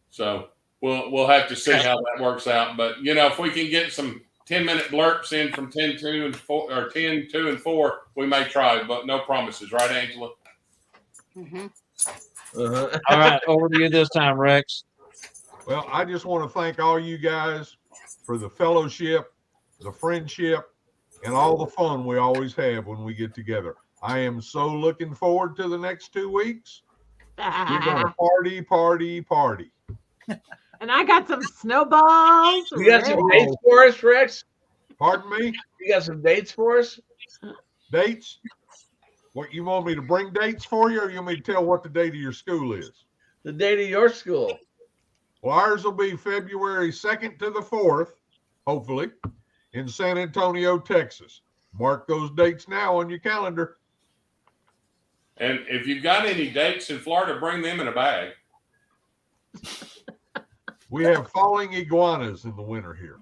so we'll have to see how that works out. But, if we can get some 10-minute blurps in from 10, 2, and 4, or 10, 2, and 4, we may try, but no promises. Right, Angela? Mm-hmm. All right, over to you this time, Rex. Well, I just want to thank all you guys for the fellowship, the friendship, and all the fun we always have when we get together. I am so looking forward to the next 2 weeks. We're going to party, party, party. And I got some snowballs. You got some dates for us, Rex? Pardon me? You got some dates for us? Dates? What, you want me to bring dates for you, or you want me to tell what the date of your school is? The date of your school. Well, ours will be February 2nd to the 4th, hopefully, in San Antonio, Texas. Mark those dates now on your calendar. And if you've got any dates in Florida, bring them in a bag. We have falling iguanas in the winter here.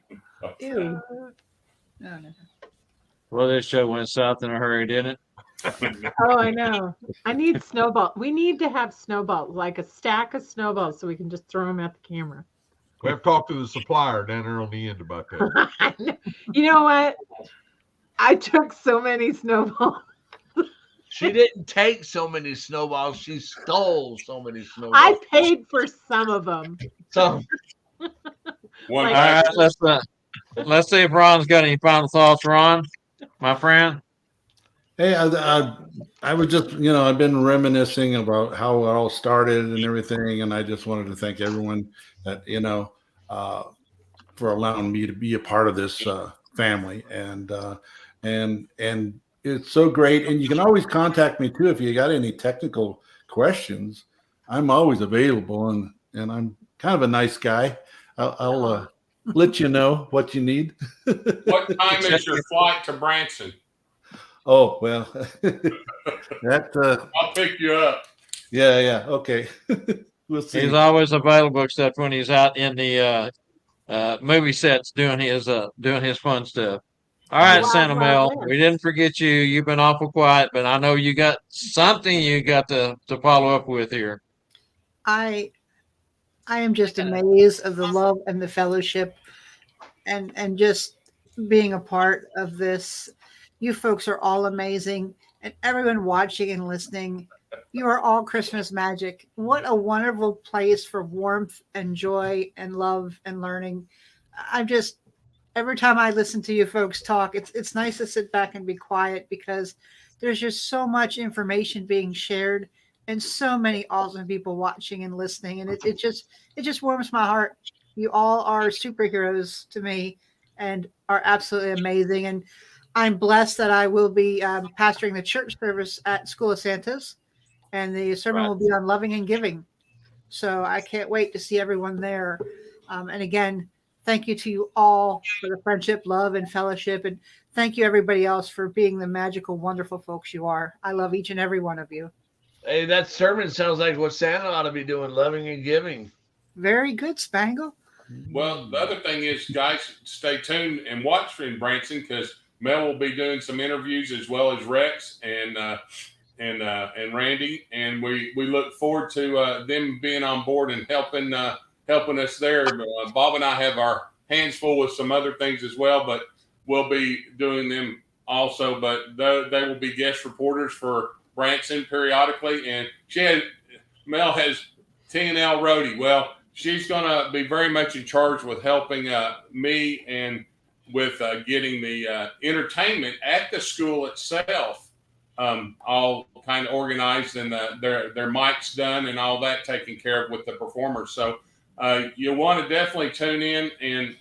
Ew. Well, this show went south in a hurry, didn't it? Oh, I know. I need snowball. We need to have snowballs, like a stack of snowballs, so we can just throw them at the camera. We have to talk to the supplier down there on the end about that. You know what? I took so many snowballs. She didn't take so many snowballs. She stole so many snowballs. I paid for some of them. So, One Like- All right, bag. let's see if Ron's got any final thoughts. Ron, my friend. Hey, I was just, I've been reminiscing about how it all started and everything, and I just wanted to thank everyone that, for allowing me to be a part of this family, and it's so great. And you can always contact me too if you got any technical questions. I'm always available, and I'm kind of a nice guy. I'll let you know what you need. What time is your flight to Branson? Oh, well, that I'll pick you up. Yeah, okay. We'll see. He's always available, except when he's out in the movie sets doing his fun stuff. All right, Santa Mel, we didn't forget you. You've been awful quiet, but I know you got something you got to follow up with here. I am just amazed of the love and the fellowship and just being a part of this. You folks are all amazing, and everyone watching and listening, you are all Christmas magic. What a wonderful place for warmth and joy and love and learning. Every time I listen to you folks talk, it's nice to sit back and be quiet, because there's just so much information being shared and so many awesome people watching and listening. And it just warms my heart. You all are superheroes to me and are absolutely amazing. And I'm blessed that I will be pastoring the church service at School of Santa's, and the sermon will be on loving and giving. So I can't wait to see everyone there. And again, thank you to you all for the friendship, love, and fellowship. And thank you, everybody else, for being the magical, wonderful folks you are. I love each and every one of you. Hey, that sermon sounds like what Santa ought to be doing, loving and giving. Very good, Spangle. Well, the other thing is, guys, stay tuned and watch in Branson, because Mel will be doing some interviews, as well as Rex and Randy, and we look forward to them being on board and helping us there. Bob and I have our hands full with some other things as well, but we'll be doing them also. But they will be guest reporters for Branson periodically, and Mel has TNL Roadie. Well, she's going to be very much in charge with helping me and with getting the entertainment at the school itself all kind of organized, and their mics done and all that taken care of with the performers. So you'll want to definitely tune in. And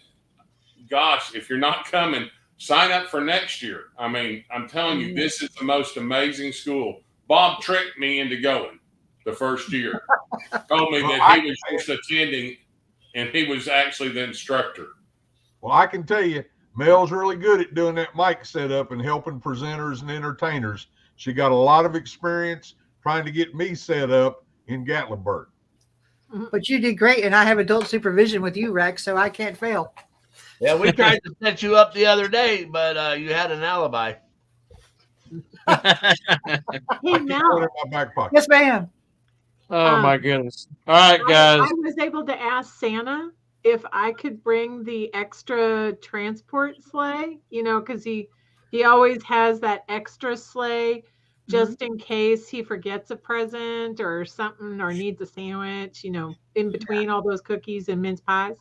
gosh, if you're not coming, sign up for next year. I mean, I'm telling you, this is the most amazing school. Bob tricked me into going the first year. Told me that he was just attending, and he was actually the instructor. Well, I can tell you, Mel's really good at doing that mic setup and helping presenters and entertainers. She got a lot of experience trying to get me set up in Gatlinburg. But you did great, and I have adult supervision with you, Rex, so I can't fail. Yeah, we tried to set you up the other day, but you had an alibi. Hey, Mel. Yes, ma'am. Oh, my goodness. All right, guys. I was able to ask Santa if I could bring the extra transport sleigh, because he always has that extra sleigh just in case he forgets a present or something, or needs a sandwich, in between all those cookies and mince pies.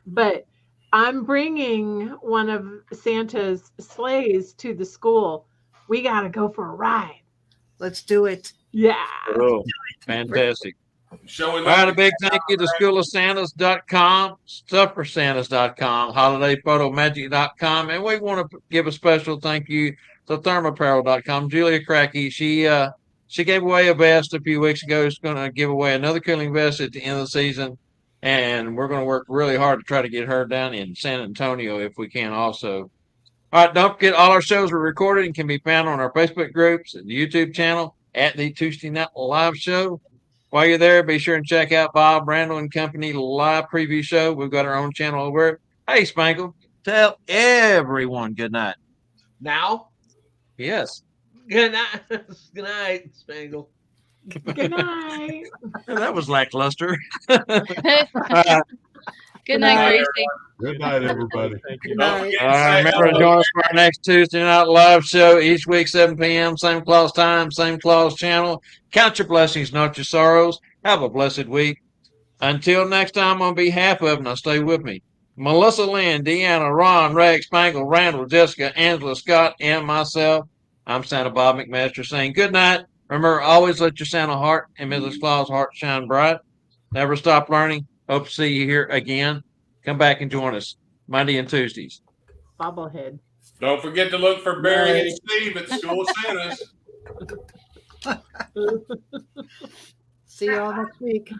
But I'm bringing one of Santa's sleighs to the school. We got to go for a ride. Let's do it. Yeah. Oh, fantastic. Showing All right, a big thank you to schoolofsantas.com, stuffforsantas.com, holidayphotomagic.com, and we want to give a special thank you to thermapparel.com. Julia Cracky, she gave away a vest a few weeks ago. She's going to give away another cooling vest at the end of the season, and we're going to work really hard to try to get her down in San Antonio if we can also. All right, don't forget, all our shows are recorded and can be found on our Facebook groups and the YouTube channel at the Tuesday Night Live Show. While you're there, be sure and check out Bob, Randyl, and Company live preview show. We've got our own channel over it. Hey, Spangle, tell everyone good night. Now? Yes. Good night. Good night, Spangle. Good night. That was lackluster. Good night, Gracie. Good night, everybody. Thank you. Remember to join us for our next Tuesday night live show each week, 7 p.m., same class time, same class channel. Count your blessings, not your sorrows. Have a blessed week. Until next time, on behalf of, now stay with me, Melissa, Lynn, Deanna, Ron, Rex, Spangle, Randall, Jessica, Angela, Scott, and myself, I'm Santa Bob McMaster saying good night. Remember, always let your Santa heart and Mrs. Claus heart shine bright. Never stop learning. Hope to see you here again. Come back and join us Monday and Tuesdays. Bobblehead. Don't forget to look for Barry and Steve at School of Santas. See you all next week.